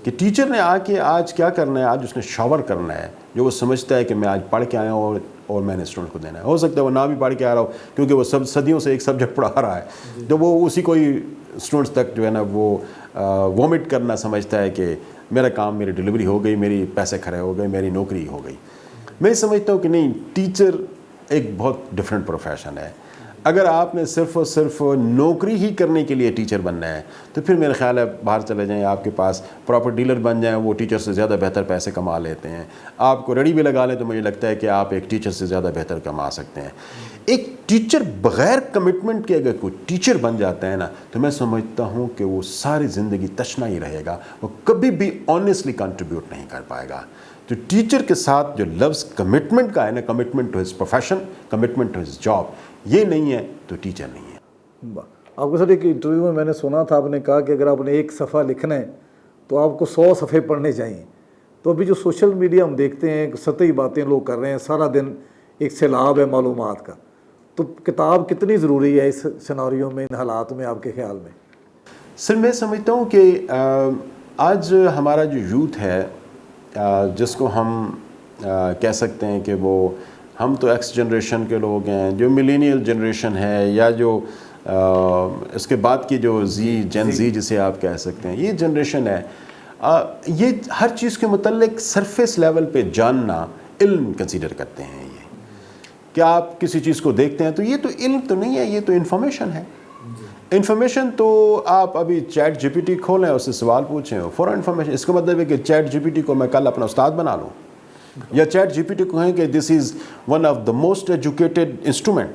کہ ٹیچر نے آ کے آج کیا کرنا ہے, آج اس نے شاور کرنا ہے جو وہ سمجھتا ہے کہ میں آج پڑھ کے آیا ہوں اور میں نے اسٹوڈنٹ کو دینا ہے. ہو سکتا ہے وہ نہ بھی پڑھ کے آ رہا ہو کیونکہ وہ صدیوں سے ایک سبجیکٹ پڑھا رہا ہے, تو وہ اسی کو ہی اسٹوڈنٹس تک جو ہے نا وہ وومٹ کرنا سمجھتا ہے کہ میرا کام, میری ڈلیوری ہو گئی, میری پیسے کھڑے ہو گئے, میری نوکری ہو گئی. میں سمجھتا ہوں کہ نہیں, ٹیچر ایک بہت ڈفرینٹ پروفیشن ہے. اگر آپ نے صرف اور صرف نوکری ہی کرنے کے لیے ٹیچر بننا ہے تو پھر میرا خیال ہے باہر چلے جائیں, آپ کے پاس پراپر ڈیلر بن جائیں, وہ ٹیچر سے زیادہ بہتر پیسے کما لیتے ہیں. آپ کو ریڈی بھی لگا لیں تو مجھے لگتا ہے کہ آپ ایک ٹیچر سے زیادہ بہتر کما سکتے ہیں. ایک ٹیچر بغیر کمٹمنٹ کے اگر کوئی ٹیچر بن جاتا ہے نا, تو میں سمجھتا ہوں کہ وہ ساری زندگی تشنا ہی رہے گا, وہ کبھی بھی آنیسٹلی کنٹریبیوٹ نہیں کر پائے گا. تو ٹیچر کے ساتھ جو لفظ کمٹمنٹ کا ہے نا, commitment to his profession, commitment to his job, یہ نہیں ہے تو ٹیچر نہیں ہے. آپ کو سر ایک انٹرویو میں نے سنا تھا, آپ نے کہا کہ اگر آپ نے 1 صفحہ لکھنا ہے تو آپ کو 100 صفحے پڑھنے چاہیے. تو ابھی جو سوشل میڈیا ہم دیکھتے ہیں, سطحی باتیں لوگ کر رہے ہیں, سارا دن ایک سیلاب ہے معلومات کا, تو کتاب کتنی ضروری ہے اس سیناریو میں, ان حالات میں آپ کے خیال میں؟ سر میں سمجھتا ہوں کہ آج ہمارا جو یوتھ ہے, جس کو ہم کہہ سکتے ہیں کہ وہ ہم تو ایکس جنریشن کے لوگ ہیں, جو ملینیل جنریشن ہے, یا جو اس کے بعد کی جو جن زی جسے آپ کہہ سکتے ہیں, یہ جنریشن ہے, یہ ہر چیز کے متعلق سرفیس لیول پہ جاننا علم کنسیڈر کرتے ہیں. یہ کیا آپ کسی چیز کو دیکھتے ہیں تو یہ تو علم تو نہیں ہے, یہ تو انفارمیشن ہے. انفارمیشن تو آپ ابھی چیٹ جی پی ٹی کھولیں, اس سے سوال پوچھیں, فوراً انفارمیشن. اس کا مطلب ہے کہ چیٹ جی پی ٹی کو میں کل اپنا استاد بنا لوں, یا چیٹ جی پی ٹی کو کہیں کہ this is one of the most educated instrument.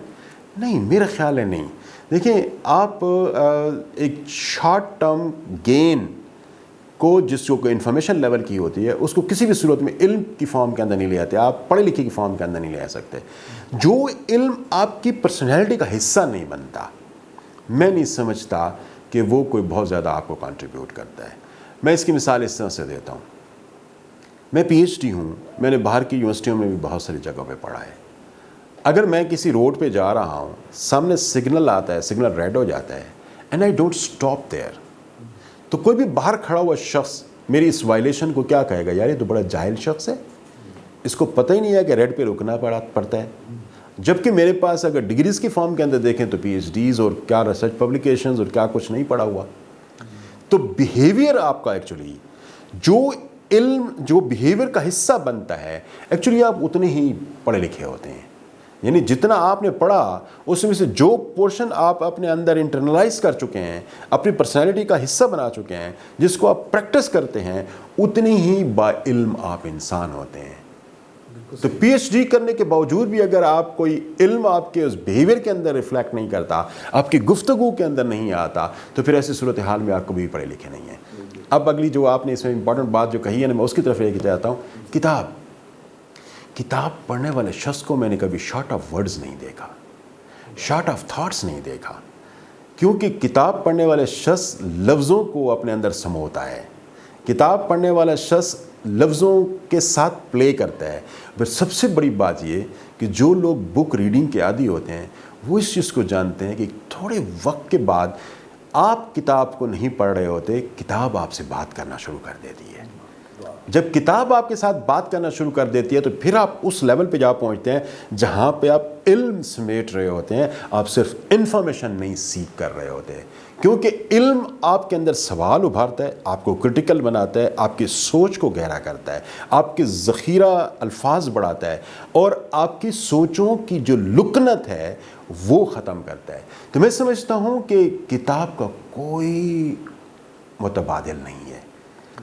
نہیں, میرا خیال ہے نہیں. دیکھیں آپ ایک شارٹ ٹرم گین کو, جس کو انفارمیشن لیول کی ہوتی ہے, اس کو کسی بھی صورت میں علم کی فارم کے اندر نہیں لے آتے, آپ پڑھے لکھے کی فارم کے اندر نہیں لے آ سکتے. جو علم آپ کی پرسنالٹی کا حصہ نہیں بنتا, میں نہیں سمجھتا کہ وہ کوئی بہت زیادہ آپ کو کنٹریبیوٹ کرتا ہے. میں اس کی مثال اس طرح سے دیتا ہوں. میں پی ایچ ڈی ہوں, میں نے باہر کی یونیورسٹیوں میں بھی بہت ساری جگہوں پہ پڑھا ہے. اگر میں کسی روڈ پہ جا رہا ہوں, سامنے سگنل آتا ہے, سگنل ریڈ ہو جاتا ہے, and I don't stop there, تو کوئی بھی باہر کھڑا ہوا شخص میری اس وائلیشن کو کیا کہے گا, یار یہ تو بڑا جاہل شخص ہے, اس کو پتہ ہی نہیں ہے کہ ریڈ پہ رکنا پڑتا ہے. جبکہ میرے پاس اگر ڈگریز کی فارم کے اندر دیکھیں تو پی ایچ ڈیز اور کیا ریسرچ پبلیکیشنز اور کیا کچھ نہیں پڑھا ہوا. تو بیہیویئر آپ کا ایکچولی جو علم جو بیہیویئر کا حصہ بنتا ہے, ایکچولی آپ اتنے ہی پڑھے لکھے ہوتے ہیں. یعنی جتنا آپ نے پڑھا اس میں سے جو پورشن آپ اپنے اندر انٹرنلائز کر چکے ہیں, اپنی پرسنالٹی کا حصہ بنا چکے ہیں, جس کو آپ پریکٹس کرتے ہیں, اتنی ہی با علم آپ انسان ہوتے ہیں. تو پی ایچ ڈی کرنے کے باوجود بھی اگر آپ کوئی علم آپ کے اس بیہیویئر کے اندر ریفلیکٹ نہیں کرتا, آپ کی گفتگو کے اندر نہیں آتا, تو پھر ایسی صورتحال میں آپ کبھی پڑھے لکھے نہیں ہیں. اب اگلی جو آپ نے اس میں امپورٹنٹ بات جو کہی ہے نا, میں اس کی طرف لے کے جاتا ہوں. کتاب پڑھنے والے شخص کو میں نے کبھی شارٹ آف ورڈز نہیں دیکھا, شارٹ آف تھاٹس نہیں دیکھا, کیونکہ کتاب پڑھنے والے شخص لفظوں کو اپنے اندر سموتا ہے. کتاب پڑھنے والا شخص لفظوں کے ساتھ پلے کرتا ہے. بس سب سے بڑی بات یہ کہ جو لوگ بک ریڈنگ کے عادی ہوتے ہیں وہ اس چیز کو جانتے ہیں کہ تھوڑے وقت کے بعد آپ کتاب کو نہیں پڑھ رہے ہوتے, کتاب آپ سے بات کرنا شروع کر دیتی ہے. جب کتاب آپ کے ساتھ بات کرنا شروع کر دیتی ہے تو پھر آپ اس لیول پہ جا پہنچتے ہیں جہاں پہ آپ علم سمیٹ رہے ہوتے ہیں, آپ صرف انفارمیشن نہیں سیکھ کر رہے ہوتے ہیں. کیونکہ علم آپ کے اندر سوال ابھارتا ہے, آپ کو کرٹیکل بناتا ہے, آپ کی سوچ کو گہرا کرتا ہے, آپ کے ذخیرہ الفاظ بڑھاتا ہے, اور آپ کی سوچوں کی جو لکنت ہے وہ ختم کرتا ہے. تو میں سمجھتا ہوں کہ کتاب کا کوئی متبادل نہیں ہے.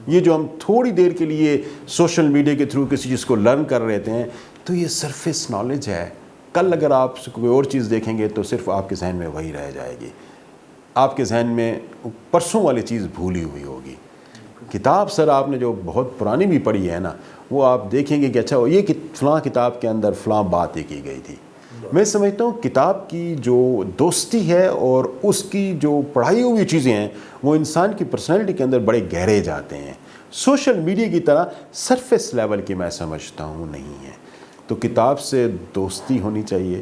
یہ جو ہم تھوڑی دیر کے لیے سوشل میڈیا کے تھرو کسی چیز کو لرن کر رہے ہیں تو یہ سرفیس نالج ہے. کل اگر آپ کوئی اور چیز دیکھیں گے تو صرف آپ کے ذہن میں وہی رہ جائے گی, آپ کے ذہن میں پرسوں والی چیز بھولی ہوئی ہوگی. کتاب سر آپ نے جو بہت پرانی بھی پڑھی ہے نا, وہ آپ دیکھیں گے کہ اچھا یہ کہ فلاں کتاب کے اندر فلاں بات یہ کی گئی تھی. میں سمجھتا ہوں کتاب کی جو دوستی ہے اور اس کی جو پڑھائی ہوئی چیزیں ہیں وہ انسان کی پرسنالٹی کے اندر بڑے گہرے جاتے ہیں. سوشل میڈیا کی طرح سرفیس لیول کی میں سمجھتا ہوں نہیں ہے. تو کتاب سے دوستی ہونی چاہیے.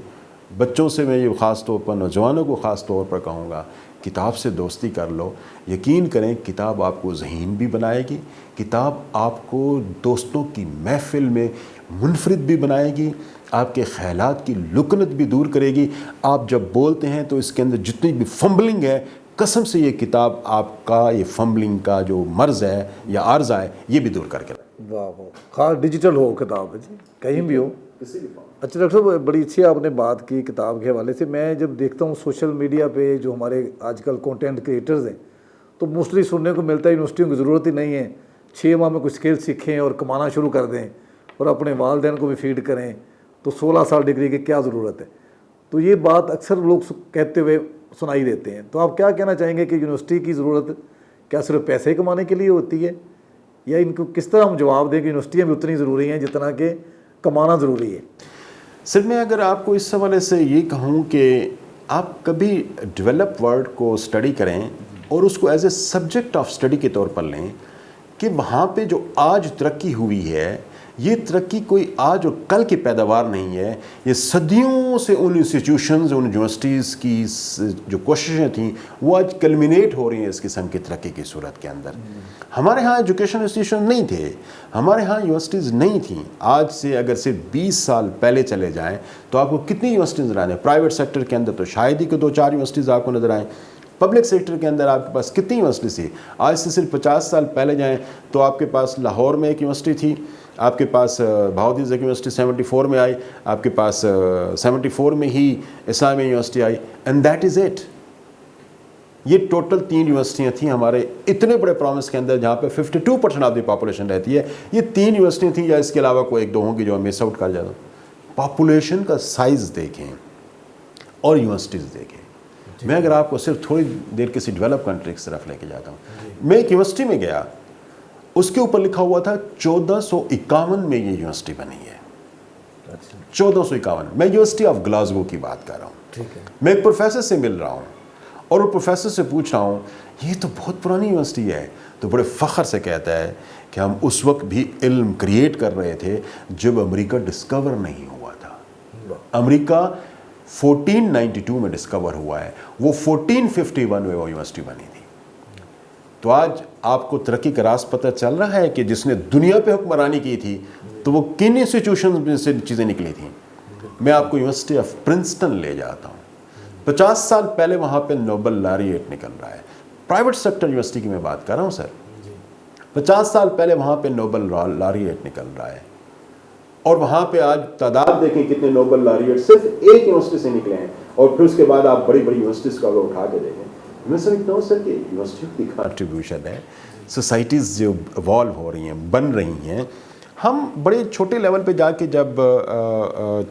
بچوں سے میں یہ خاص طور پر, نوجوانوں کو خاص طور پر کہوں گا, کتاب سے دوستی کر لو. یقین کریں کتاب آپ کو ذہین بھی بنائے گی, کتاب آپ کو دوستوں کی محفل میں منفرد بھی بنائے گی, آپ کے خیالات کی لکنت بھی دور کرے گی. آپ جب بولتے ہیں تو اس کے اندر جتنی بھی فمبلنگ ہے, قسم سے یہ کتاب آپ کا یہ فمبلنگ کا جو مرض ہے یا عارضہ ہے یہ بھی دور کر کے. واہ واہ, خاص ڈیجیٹل ہو کتاب جی, کہیں بھی ہو. اچھا ڈاکٹر صاحب, بڑی اچھی آپ نے بات کی کتاب کے حوالے سے. میں جب دیکھتا ہوں سوشل میڈیا پہ جو ہمارے آج کل کنٹینٹ کریٹرز ہیں تو موسٹلی سننے کو ملتا ہے یونیورسٹیوں کی ضرورت ہی نہیں ہے, 6 ماہ میں کوئی اسکل سیکھیں اور کمانا شروع کر دیں اور اپنے والدین کو بھی فیڈ کریں, تو 16 سال ڈگری کی کیا ضرورت ہے. تو یہ بات اکثر لوگ کہتے ہوئے سنائی دیتے ہیں. تو آپ کیا کہنا چاہیں گے کہ یونیورسٹی کی ضرورت کیا صرف پیسے کمانے کے لیے ہوتی ہے, یا ان کو کس طرح ہم جواب دیں کہ یونیورسٹیاں بھی اتنی ضروری ہیں جتنا کہ کمانا ضروری ہے؟ سر میں اگر آپ کو اس حوالے سے یہ کہوں کہ آپ کبھی ڈیولپ ورلڈ کو اسٹڈی کریں اور اس کو as a subject of study کے طور پر لیں کہ وہاں پہ جو آج ترقی ہوئی ہے یہ ترقی کوئی آج اور کل کی پیداوار نہیں ہے. یہ صدیوں سے ان انسٹیٹیوشنز, ان یونیورسٹیز کی جو کوششیں تھیں وہ آج کلمینیٹ ہو رہی ہیں اس قسم کی ترقی کی صورت کے اندر. ہمارے ہاں ایجوکیشن انسٹیٹیوشن نہیں تھے, ہمارے ہاں یونیورسٹیز نہیں تھیں. آج سے اگر صرف 20 سال پہلے چلے جائیں تو آپ کو کتنی یونیورسٹیز نظر آئیں. پرائیویٹ سیکٹر کے اندر تو شاید ہی کہ 2-4 یونیورسٹیز آپ کو نظر آئیں. پبلک سیکٹر کے اندر آپ کے پاس کتنی یونیورسٹیز تھی؟ آج سے صرف 50 سال پہلے جائیں تو آپ کے پاس لاہور میں ایک یونیورسٹی تھی, آپ کے پاس بہاؤدین یونیورسٹی 74 میں آئی, آپ کے پاس 74 میں ہی اسلامیہ یونیورسٹی آئی, اینڈ دیٹ از اٹ. یہ ٹوٹل 3 یونیورسٹیاں تھیں ہمارے اتنے بڑے پروونس کے اندر جہاں پہ 52% آف دی پاپولیشن رہتی ہے. یہ 3 یونیورسٹیاں تھیں, یا اس کے علاوہ کوئی 1-2 ہوں گی جو مس آؤٹ کر جاتا ہوں. پاپولیشن کا سائز دیکھیں اور یونیورسٹیز دیکھیں. میں اگر آپ کو صرف تھوڑی دیر کسی ڈیولپ کنٹری کی طرف لے کے جاتا ہوں, میں ایک یونیورسٹی میں گیا, اس کے اوپر لکھا ہوا تھا 1451 میں یہ یونیورسٹی بنی ہے. 1451. میں یونیورسٹی آف گلاسگو کی بات کر رہا ہوں. میں ایک پروفیسر سے مل رہا ہوں, اور وہ پروفیسر سے پوچھ رہا ہوں یہ تو بہت پرانی یونیورسٹی ہے, تو بڑے فخر سے کہتا ہے کہ ہم اس وقت بھی علم کریٹ کر رہے تھے جب امریکہ ڈسکور نہیں ہوا تھا. امریکہ 1492 میں ڈسکور ہوا ہے, وہ 1451 میں وہ یونیورسٹی بنی تھی. تو آج آپ کو ترقی کا راز پتہ چل رہا ہے کہ جس نے دنیا پہ حکمرانی کی تھی تو وہ کن انسٹیٹیوشنز میں سے چیزیں نکلی تھیں. میں آپ کو یونیورسٹی آف پرنسٹن لے جاتا ہوں. 50 سال پہلے وہاں پہ نوبل لاریٹ نکل رہا ہے. پرائیویٹ سیکٹر یونیورسٹی کی میں بات کر رہا ہوں سر. 50 سال پہلے وہاں پہ نوبل لاریٹ نکل رہا ہے, اور وہاں پہ آج تعداد دیکھیں کتنے نوبل لاریٹ صرف ایک یونیورسٹی سے نکلے ہیں, اور پھر اس کے بعد آپ بڑی بڑی یونیورسٹیز کو اگر اٹھا کے دیکھیں. میں سمجھتا ہوں سر کہ یونیورسٹی کی کنٹریبیوشن ہے. سوسائٹیز جو ایوالو ہو رہی ہیں, بن رہی ہیں, ہم بڑے چھوٹے لیول پہ جا کے جب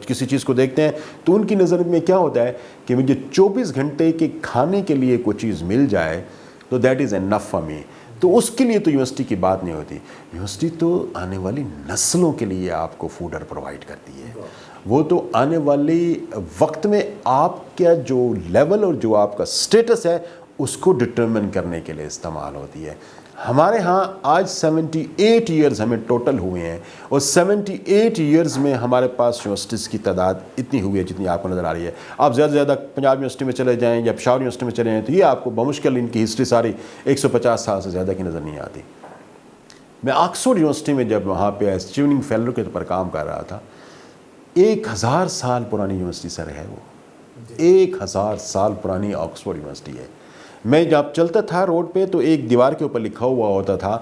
کسی چیز کو دیکھتے ہیں تو ان کی نظر میں کیا ہوتا ہے کہ مجھے 24 گھنٹے کے کھانے کے لیے کوئی چیز مل جائے تو that is enough for me. تو اس کے لیے تو یونیورسٹی کی بات نہیں ہوتی. یونیورسٹی تو آنے والی نسلوں کے لیے آپ کو فوڈر پرووائڈ کرتی ہے. وہ تو آنے والے وقت میں آپ کا جو لیول اور جو آپ کا سٹیٹس ہے اس کو ڈٹرمن کرنے کے لیے استعمال ہوتی ہے. ہمارے ہاں آج 78 ایئرز ہمیں ٹوٹل ہوئے ہیں, اور 78 ایئرز میں ہمارے پاس یونیورسٹیز کی تعداد اتنی ہوئی ہے جتنی آپ کو نظر آ رہی ہے. آپ زیادہ سے زیادہ پنجاب یونیورسٹی میں چلے جائیں یا پشاور یونیورسٹی میں چلے جائیں تو یہ آپ کو بمشکل ان کی ہسٹری ساری 150 سال سے زیادہ کی نظر نہیں آتی. میں آکسفورڈ یونیورسٹی میں جب وہاں پہ ایز ٹیوننگ فیلو کے طور پر کام کر رہا تھا, 1000 سال پرانی یونیورسٹی سر ہے وہ. 1000 سال پرانی آکسفورڈ یونیورسٹی ہے. میں جب چلتا تھا روڈ پہ تو ایک دیوار کے اوپر لکھا ہوا ہوتا تھا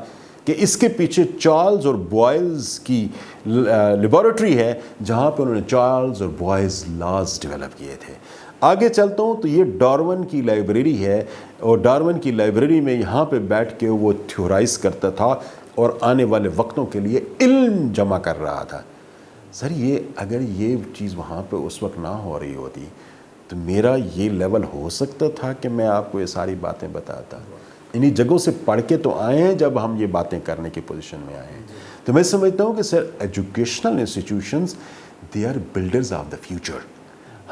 کہ اس کے پیچھے چارلز اور بوائلز کی لیبارٹری ہے جہاں پہ انہوں نے چارلز اور بوائلز لاز ڈیولپ کیے تھے. آگے چلتا ہوں تو یہ ڈارون کی لائبریری ہے, اور ڈارون کی لائبریری میں یہاں پہ بیٹھ کے وہ تھیورائز کرتا تھا اور آنے والے وقتوں کے لیے علم جمع کر رہا تھا. سر یہ اگر یہ چیز وہاں پہ اس وقت نہ ہو رہی ہوتی تو میرا یہ لیول ہو سکتا تھا کہ میں آپ کو یہ ساری باتیں بتاتا. انہی جگہوں سے پڑھ کے تو آئے ہیں جب ہم یہ باتیں کرنے کی پوزیشن میں آئے ہیں. تو میں سمجھتا ہوں کہ sir educational institutions they are builders of the future.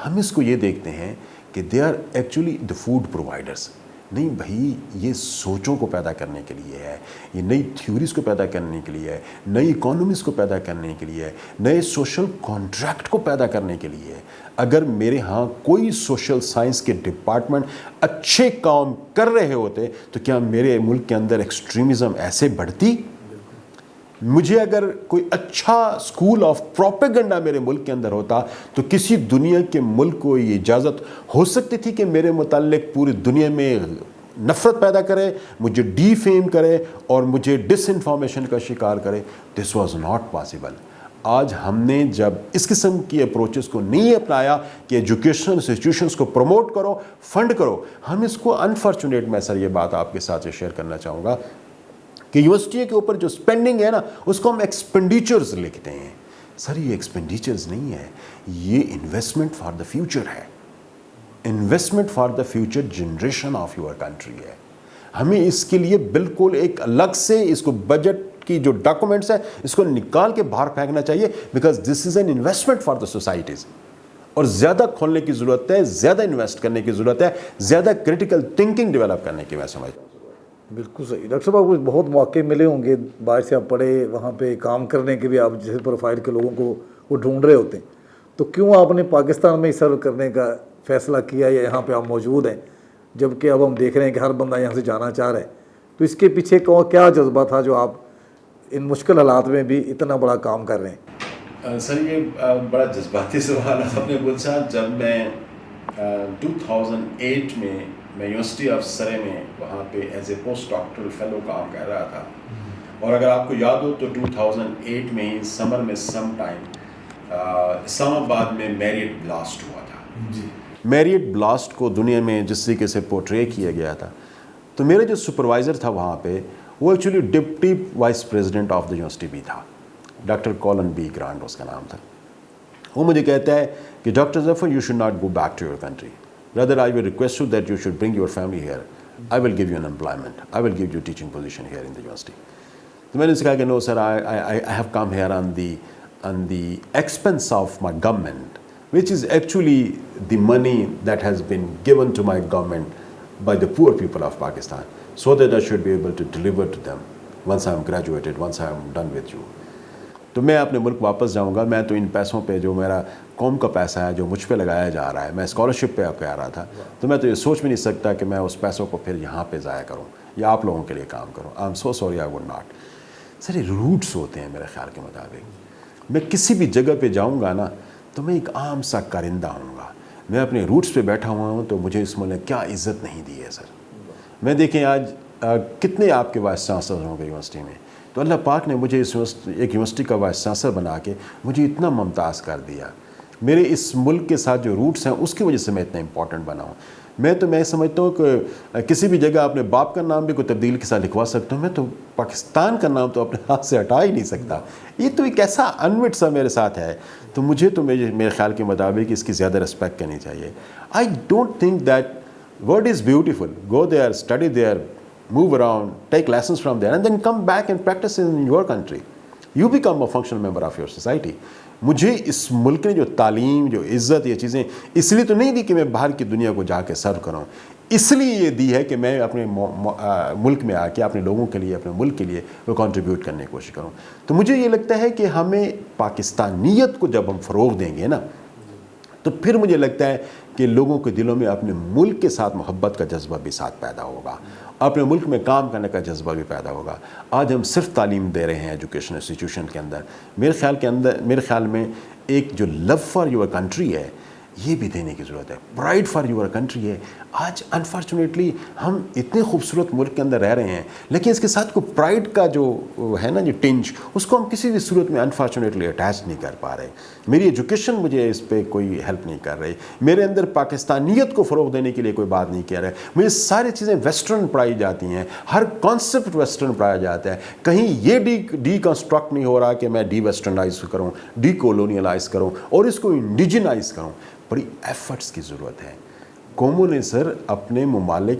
ہم اس کو یہ دیکھتے ہیں کہ they are actually the food providers. نہیں بھائی, یہ سوچوں کو پیدا کرنے کے لیے ہے, یہ نئی تھیوریز کو پیدا کرنے کے لیے ہے, نئی اکانومیز کو پیدا کرنے کے لیے ہے, نئے سوشل کانٹریکٹ کو پیدا کرنے کے لیے ہے. اگر میرے ہاں کوئی سوشل سائنس کے ڈپارٹمنٹ اچھے کام کر رہے ہوتے تو کیا میرے ملک کے اندر ایکسٹریمزم ایسے بڑھتی؟ مجھے اگر کوئی اچھا اسکول آف پروپیگنڈا میرے ملک کے اندر ہوتا تو کسی دنیا کے ملک کو یہ اجازت ہو سکتی تھی کہ میرے متعلق پوری دنیا میں نفرت پیدا کرے, مجھے ڈی فیم کرے اور مجھے ڈس انفارمیشن کا شکار کرے. This was not possible. آج ہم نے جب اس قسم کی اپروچز کو نہیں اپنایا کہ ایجوکیشنل انسٹیٹیوشنس کو پروموٹ کرو, فنڈ کرو, ہم اس کو انفارچونیٹ, میں سر یہ بات آپ کے ساتھ شیئر کرنا چاہوں گا کہ یونیورسٹی کے اوپر جو اسپینڈنگ ہے نا اس کو ہم ایکسپینڈیچرز لکھتے ہیں. سر یہ ایکسپینڈیچرز نہیں ہے, یہ انویسٹمنٹ فار دا فیوچر ہے. Investment for the future generation of your country ہے. ہمیں اس کے لیے بالکل ایک الگ سے اس کو بجٹ کی جو ڈاکومنٹس ہیں اس کو نکال کے باہر پھینکنا چاہیے, because this is an investment for the societies. اور زیادہ کھولنے کی ضرورت ہے, زیادہ انویسٹ کرنے کی ضرورت ہے, زیادہ کریٹیکل تھنکنگ ڈیولپ کرنے کی. میں سمجھتا ہوں بالکل صحیح. ڈاکٹر صاحب آپ کو بہت موقع ملے ہوں گے, باہر سے آپ پڑھے, وہاں پہ کام کرنے کے بھی آپ جیسے پروفائل کے لوگوں کو وہ ڈھونڈ رہے ہوتے ہیں, تو کیوں آپ نے پاکستان میں سرو کرنے کا فیصلہ کیا یا یہاں پہ آپ موجود ہیں جبکہ اب ہم دیکھ رہے ہیں کہ ہر بندہ یہاں سے جانا چاہ رہا ہے؟ تو اس کے پیچھے کیا جذبہ تھا جو آپ ان مشکل حالات میں بھی اتنا بڑا کام کر رہے ہیں؟ سر یہ بڑا جذباتی سوال آپ نے پوچھا. جب میں 2008 میں یونیورسٹی آف سرے میں وہاں پہ as a post doctoral fellow کام کر رہا تھا, اور اگر آپ کو یاد ہو تو 2008 میں ہی سمر میں سم ٹائم اسلام آباد میں میریٹ بلاسٹ ہوا تھا. میریٹ بلاسٹ کو دنیا میں جس طریقے سے پورٹرے کیا گیا تھا, تو میرا جو سپروائزر تھا وہاں پہ وہ actually deputy vice president of the university بھی تھا, ڈاکٹر کولن بی گرانٹ اس کا نام تھا. وہ مجھے کہتا ہے کہ doctor Zafar you should not go back to your country, rather I will request you that you should bring your family here. I will give you an employment. I will give you a teaching position here in the university. تو میں نے اس کہا کہ no sir, I have come here on the expense of my government, which is actually the money that has been given to my government by the poor people of Pakistan, so that I should be able to deliver to them once I am graduated, once I am done with you. تو میں اپنے ملک واپس جاؤں گا. میں تو ان پیسوں پہ جو میرا قوم کا پیسہ ہے جو مجھ پہ لگایا جا رہا ہے, میں اسکالرشپ پہ کہہ رہا تھا, تو میں تو یہ سوچ بھی نہیں سکتا کہ میں اس پیسوں کو پھر یہاں پہ ضائع کروں یا آپ لوگوں کے لیے کام کروں. I am so sorry, I would not. Sir یہ روٹس ہوتے ہیں میرے خیال کے مطابق. میں کسی بھی جگہ پہ جاؤں گا نا تو میں ایک عام سا کارندہ ہوں گا. میں اپنے روٹس پہ بیٹھا ہوا ہوں تو مجھے اس ملک نے کیا عزت نہیں دی ہے سر. میں دیکھیں آج کتنے آپ کے وائس چانسلر ہوں گے یونیورسٹی میں, تو اللہ پاک نے مجھے اس ایک یونیورسٹی کا وائس چانسلر بنا کے مجھے اتنا ممتاز کر دیا. میرے اس ملک کے ساتھ جو روٹس ہیں اس کی وجہ سے میں اتنا امپورٹنٹ بنا ہوں. میں سمجھتا ہوں کہ کسی بھی جگہ اپنے باپ کا نام بھی کوئی تبدیل کے ساتھ لکھوا سکتا ہوں, میں تو پاکستان کا نام تو اپنے ہاتھ سے ہٹا ہی نہیں سکتا. یہ تو ایک ایسا انوٹ سا میرے ساتھ ہے, تو مجھے تو میرے خیال کے مطابق اس کی زیادہ رسپیکٹ کرنی چاہیے. I don't think that word is beautiful, go there, study there, move around, take lessons from there, and then come back and practice in your country. You become a functional member of your society. مجھے اس ملک نے جو تعلیم, جو عزت, یہ چیزیں اس لیے تو نہیں دی کہ میں باہر کی دنیا کو جا کے سرو کروں, اس لیے یہ دی ہے کہ میں اپنے ملک میں آ کے اپنے لوگوں کے لیے, اپنے ملک کے لیے وہ کنٹریبیوٹ کرنے کی کوشش کروں. تو مجھے یہ لگتا ہے کہ ہمیں پاکستانیت کو جب ہم فروغ دیں گے نا, تو پھر مجھے لگتا ہے کہ لوگوں کے دلوں میں اپنے ملک کے ساتھ محبت کا جذبہ بھی ساتھ پیدا ہوگا, اپنے ملک میں کام کرنے کا جذبہ بھی پیدا ہوگا. آج ہم صرف تعلیم دے رہے ہیں ایجوکیشن انسٹیٹیوشن کے اندر. میرے خیال میں ایک جو لو فار یور کنٹری ہے یہ بھی دینے کی ضرورت ہے, پرائڈ فار یور کنٹری ہے. آج انفارچونیٹلی ہم اتنے خوبصورت ملک کے اندر رہ رہے ہیں, لیکن اس کے ساتھ کو پرائڈ کا جو ہے نا, جو ٹنچ, اس کو ہم کسی بھی صورت میں انفارچونیٹلی اٹیچ نہیں کر پا رہے. میری ایجوکیشن مجھے اس پہ کوئی ہیلپ نہیں کر رہی, میرے اندر پاکستانیت کو فروغ دینے کے لیے کوئی بات نہیں کہہ رہے. مجھے ساری چیزیں ویسٹرن پڑھائی جاتی ہیں, ہر کانسیپٹ ویسٹرن پڑھایا جاتا ہے. کہیں یہ ڈی کنسٹرکٹ نہیں ہو رہا کہ میں ڈی ویسٹرنائز کروں, ڈی کولونیلائز کروں اور اس کو انڈیجنائز کروں. بڑی ایفرٹس کی ضرورت ہے. قوموں نے سر اپنے ممالک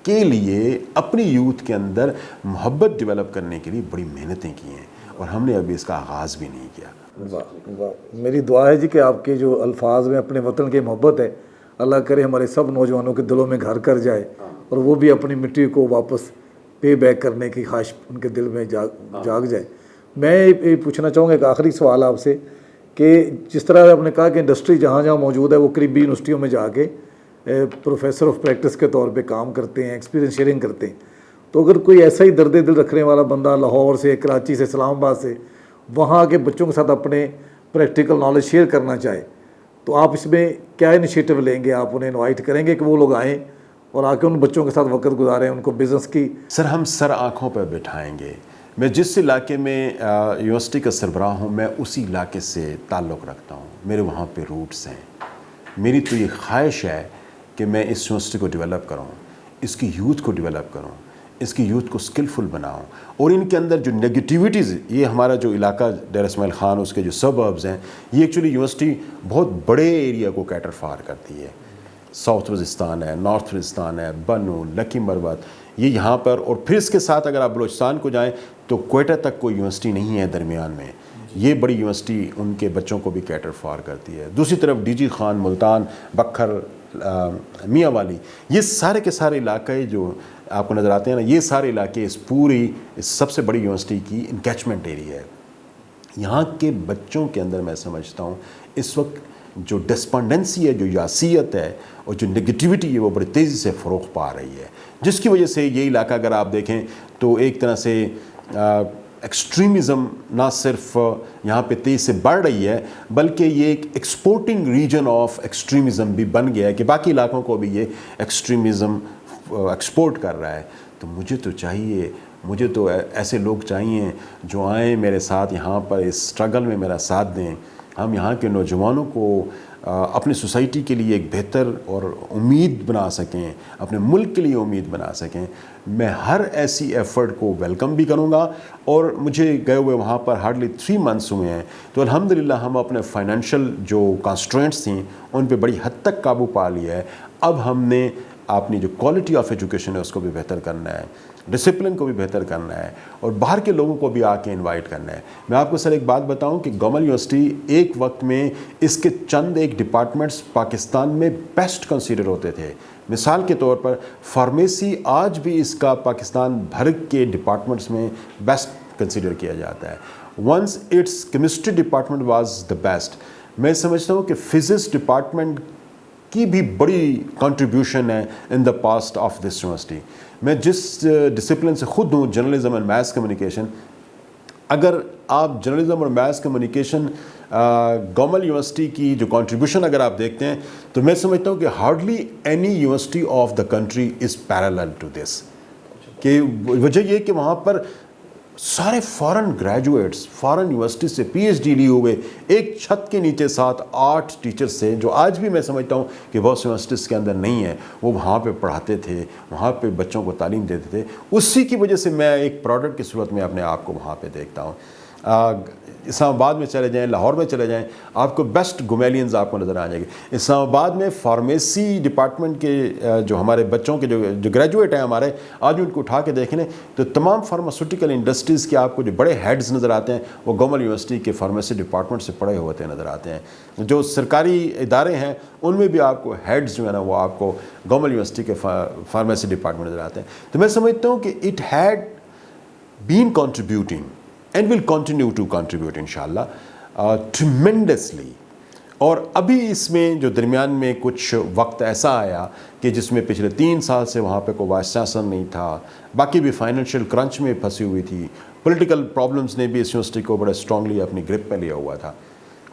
کے لیے اپنی یوتھ کے اندر محبت ڈیولپ کرنے کے لیے بڑی محنتیں کی ہیں, اور ہم نے ابھی اس کا آغاز بھی نہیں کیا. میری دعا ہے جی کہ آپ کے جو الفاظ میں اپنے وطن کی محبت ہے, اللہ کرے ہمارے سب نوجوانوں کے دلوں میں گھر کر جائے, اور وہ بھی اپنی مٹی کو واپس پے بیک کرنے کی خواہش ان کے دل میں جاگ جائے. میں یہ پوچھنا چاہوں گا ایک آخری سوال آپ سے, کہ جس طرح آپ نے کہا کہ انڈسٹری جہاں جہاں موجود ہے وہ قریبی یونیورسٹیوں میں جا کے پروفیسر آف پریکٹس کے طور پہ کام کرتے ہیں, ایکسپیرینس شیئرنگ کرتے ہیں. تو اگر کوئی ایسا ہی درد دل رکھنے والا بندہ لاہور سے, کراچی سے, اسلام آباد سے وہاں کے بچوں کے ساتھ اپنے پریکٹیکل نالج شیئر کرنا چاہے, تو آپ اس میں کیا انیشیٹو لیں گے؟ آپ انہیں انوائٹ کریں گے کہ وہ لوگ آئیں اور آ کے ان بچوں کے ساتھ وقت گزاریں, ان کو بزنس کی؟ سر ہم سر آنکھوں پہ بٹھائیں گے. میں جس علاقے میں یونیورسٹی کا سربراہ ہوں, میں اسی علاقے سے تعلق رکھتا ہوں, میرے وہاں پہ روٹس ہیں. میری تو یہ خواہش ہے کہ میں اس یونیورسٹی کو ڈیولپ کروں, اس کی یوتھ کو ڈیولپ کروں, اس کی یوتھ کو اسکلفل بناؤں, اور ان کے اندر جو نگیٹیوٹیز, یہ ہمارا جو علاقہ ڈیرہ اسماعیل خان, اس کے جو سبربز ہیں, یہ ایکچولی یونیورسٹی بہت بڑے ایریا کو کیٹر فار کرتی ہے. ساؤتھ وزستان ہے, نارتھ وزستان ہے, بنو, لکی مروت, یہ یہاں پر, اور پھر اس کے ساتھ اگر آپ بلوچستان کو جائیں تو کوئٹہ تک کوئی یونیورسٹی نہیں ہے درمیان میں. یہ بڑی یونیورسٹی ان کے بچوں کو بھی کیٹر فار کرتی ہے. دوسری طرف ڈی جی خان, ملتان, بکھر, میاں والی, یہ سارے کے سارے علاقے جو آپ کو نظر آتے ہیں نا, یہ سارے علاقے اس پوری اس سب سے بڑی یونیورسٹی کی انکیچمنٹ ایریا ہے. یہاں کے بچوں کے اندر میں سمجھتا ہوں اس وقت جو ڈسپنڈنسی ہے, جو یاسیت ہے, اور جو نگیٹیوٹی ہے, وہ بڑی تیزی سے فروغ پا رہی ہے, جس کی وجہ سے یہ علاقہ اگر آپ دیکھیں تو ایک طرح سے ایکسٹریمزم نہ صرف یہاں پہ تیز سے بڑھ رہی ہے, بلکہ یہ ایک ایکسپورٹنگ ریجن آف ایکسٹریمزم بھی بن گیا ہے کہ باقی علاقوں کو بھی یہ ایکسٹریمزم ایکسپورٹ کر رہا ہے. تو مجھے تو ایسے لوگ چاہیے جو آئیں میرے ساتھ یہاں پر اس اسٹرگل میں میرا ساتھ دیں. ہم یہاں کے نوجوانوں کو اپنی سوسائٹی کے لیے ایک بہتر اور امید بنا سکیں, اپنے ملک کے لیے امید بنا سکیں. میں ہر ایسی ایفرٹ کو ویلکم بھی کروں گا, اور مجھے گئے ہوئے وہاں پر ہارڈلی 3 months ہوئے ہیں, تو الحمدللہ ہم اپنے فائنینشیل جو کانسٹرینٹس تھیں ان پہ بڑی حد تک قابو پا لیا ہے. اب ہم نے اپنی جو کوالٹی آف ایجوکیشن ہے اس کو بھی بہتر کرنا ہے. ڈسپلن کو بھی بہتر کرنا ہے اور باہر کے لوگوں کو بھی آ کے انوائٹ کرنا ہے. میں آپ کو سر ایک بات بتاؤں کہ گورنمنٹ یونیورسٹی ایک وقت میں اس کے چند ایک ڈپارٹمنٹس پاکستان میں بیسٹ کنسیڈر ہوتے تھے. مثال کے طور پر فارمیسی آج بھی اس کا پاکستان بھر کے ڈپارٹمنٹس میں بیسٹ کنسیڈر کیا جاتا ہے. Once it's chemistry department was the best. میں سمجھتا ہوں کہ فزکس ڈپارٹمنٹ کی بھی بڑی کنٹریبیوشن ہے in the past of this university. میں جس ڈسپلن سے خود ہوں جرنلزم اینڈ میس کمیونیکیشن، اگر آپ جرنلزم اور میس کمیونیکیشن گورنمنٹ یونیورسٹی کی جو کنٹریبیوشن اگر آپ دیکھتے ہیں تو میں سمجھتا ہوں کہ hardly any university of the country is parallel to this. کہ وجہ یہ کہ وہاں پر سارے فارن گریجویٹس فارن یونیورسٹی سے پی ایچ ڈی لیے ہوئے ایک چھت کے نیچے 7-8 ٹیچرس تھے جو آج بھی میں سمجھتا ہوں کہ بہت یونیورسٹیز کے اندر نہیں ہیں. وہ وہاں پہ پڑھاتے تھے، وہاں پہ بچوں کو تعلیم دیتے تھے. اسی کی وجہ سے میں ایک پروڈکٹ کی صورت میں اپنے آپ کو وہاں پہ دیکھتا ہوں. اسلام آباد میں چلے جائیں، لاہور میں چلے جائیں، آپ کو بیسٹ گومیلینز آپ کو نظر آ جائیں گے. اسلام آباد میں فارمیسی ڈپارٹمنٹ کے جو ہمارے بچوں کے جو گریجویٹ ہیں ہمارے، آج ان کو اٹھا کے دیکھ لیں تو تمام فارماسیوٹیکل انڈسٹریز کے آپ کو جو بڑے ہیڈز نظر آتے ہیں وہ گورنمنٹ یونیورسٹی کے فارمیسی ڈپارٹمنٹ سے پڑھے ہوتے نظر آتے ہیں. جو سرکاری ادارے ہیں ان میں بھی آپ کو ہیڈز جو ہے نا وہ آپ کو گورنمنٹ یونیورسٹی کے فارمیسی ڈپارٹمنٹ نظر آتے ہیں. تو میں سمجھتا ہوں کہ it had been contributing and will continue to contribute inshallah tremendously. اور ابھی اس میں جو درمیان میں کچھ وقت ایسا آیا کہ جس میں پچھلے 3 سال سے وہاں پہ کوئی وائس چانسلر نہیں تھا، باقی بھی فائنینشیل کرنچ میں پھنسی ہوئی تھی، پولیٹیکل پرابلمس نے بھی اس یونیورسٹی کو بڑے اسٹرانگلی اپنی گرپ پہ لیا ہوا تھا.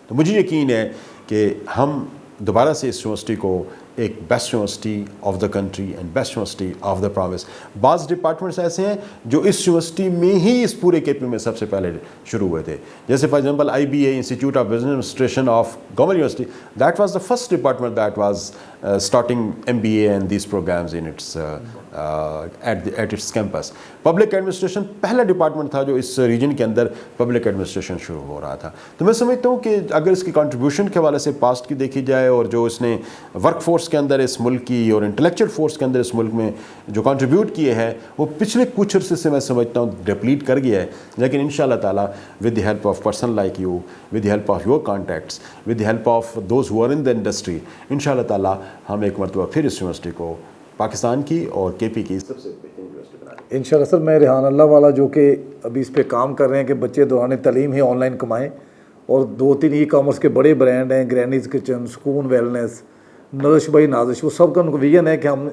تو مجھے یقین ہے کہ ہم دوبارہ سے اس یونیورسٹی کو ایک best university of the country and best university of the province. بعض ڈپارٹمنٹس ایسے ہیں جو اس یونیورسٹی میں ہی اس پورے کے پی میں سب سے پہلے شروع ہوئے تھے. جیسے for example IBA institute of business administration of government university, that was the first department that was starting MBA and these programs in its at its campus. Public administration پہلا ڈپارٹمنٹ تھا جو اس ریجن کے اندر public administration شروع ہو رہا تھا. تو میں سمجھتا ہوں کہ اگر اس کی کنٹریبیوشن کے حوالے سے پاسٹ کی دیکھی جائے اور جو اس نے ورک فورس کے اندر اس ملک کی اور انٹلیکچوئل فورس کے اندر اس ملک میں جو کنٹریبیوٹ کیے ہیں وہ پچھلے کچھ عرصے سے میں سمجھتا ہوں ڈپلیٹ کر گیا ہے. لیکن انشاءاللہ تعالیٰ with the help of person like you, with the help of your contacts, with the help of those who are in the industry, انشاءاللہ تعالیٰ ہم ایک مرتبہ پھر اس یونیورسٹی کو پاکستان کی اور KP کی سب سے بہترین یونیورسٹی بنا دیں. انشاءاللہ سر میں ریحان اللہ والا جو کہ ابھی اس پہ کام کر رہے ہیں کہ بچے دوران تعلیم ہی آن لائن کمائیں، اور 2-3 ای کامرس کے بڑے برانڈ ہیں، گرینیز کچن، سکون ویلنس، نرش بھائی نازش، وہ سب کا ان کو ویژن ہے کہ ہم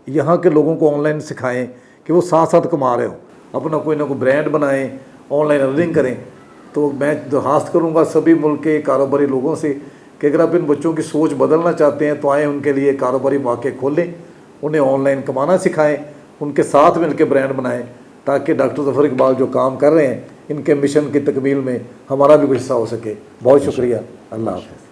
یہاں کے لوگوں کو آن لائن سکھائیں کہ وہ ساتھ ساتھ کما رہے ہوں، اپنا کوئی نہ کوئی برانڈ بنائیں، آن لائن ارننگ کریں. تو میں درخواست کروں گا سبھی ملک کے کاروباری لوگوں سے کہ اگر آپ ان بچوں کی سوچ بدلنا چاہتے ہیں تو آئیں، ان کے لیے کاروباری مواقع کھولیں، انہیں آن لائن کمانا سکھائیں، ان کے ساتھ مل کے برانڈ بنائیں، تاکہ ڈاکٹر ظفر اقبال جو کام کر رہے ہیں ان کے مشن کی تکمیل میں ہمارا بھی کچھ حصہ ہو سکے. بہت شکریہ. اللہ حافظ.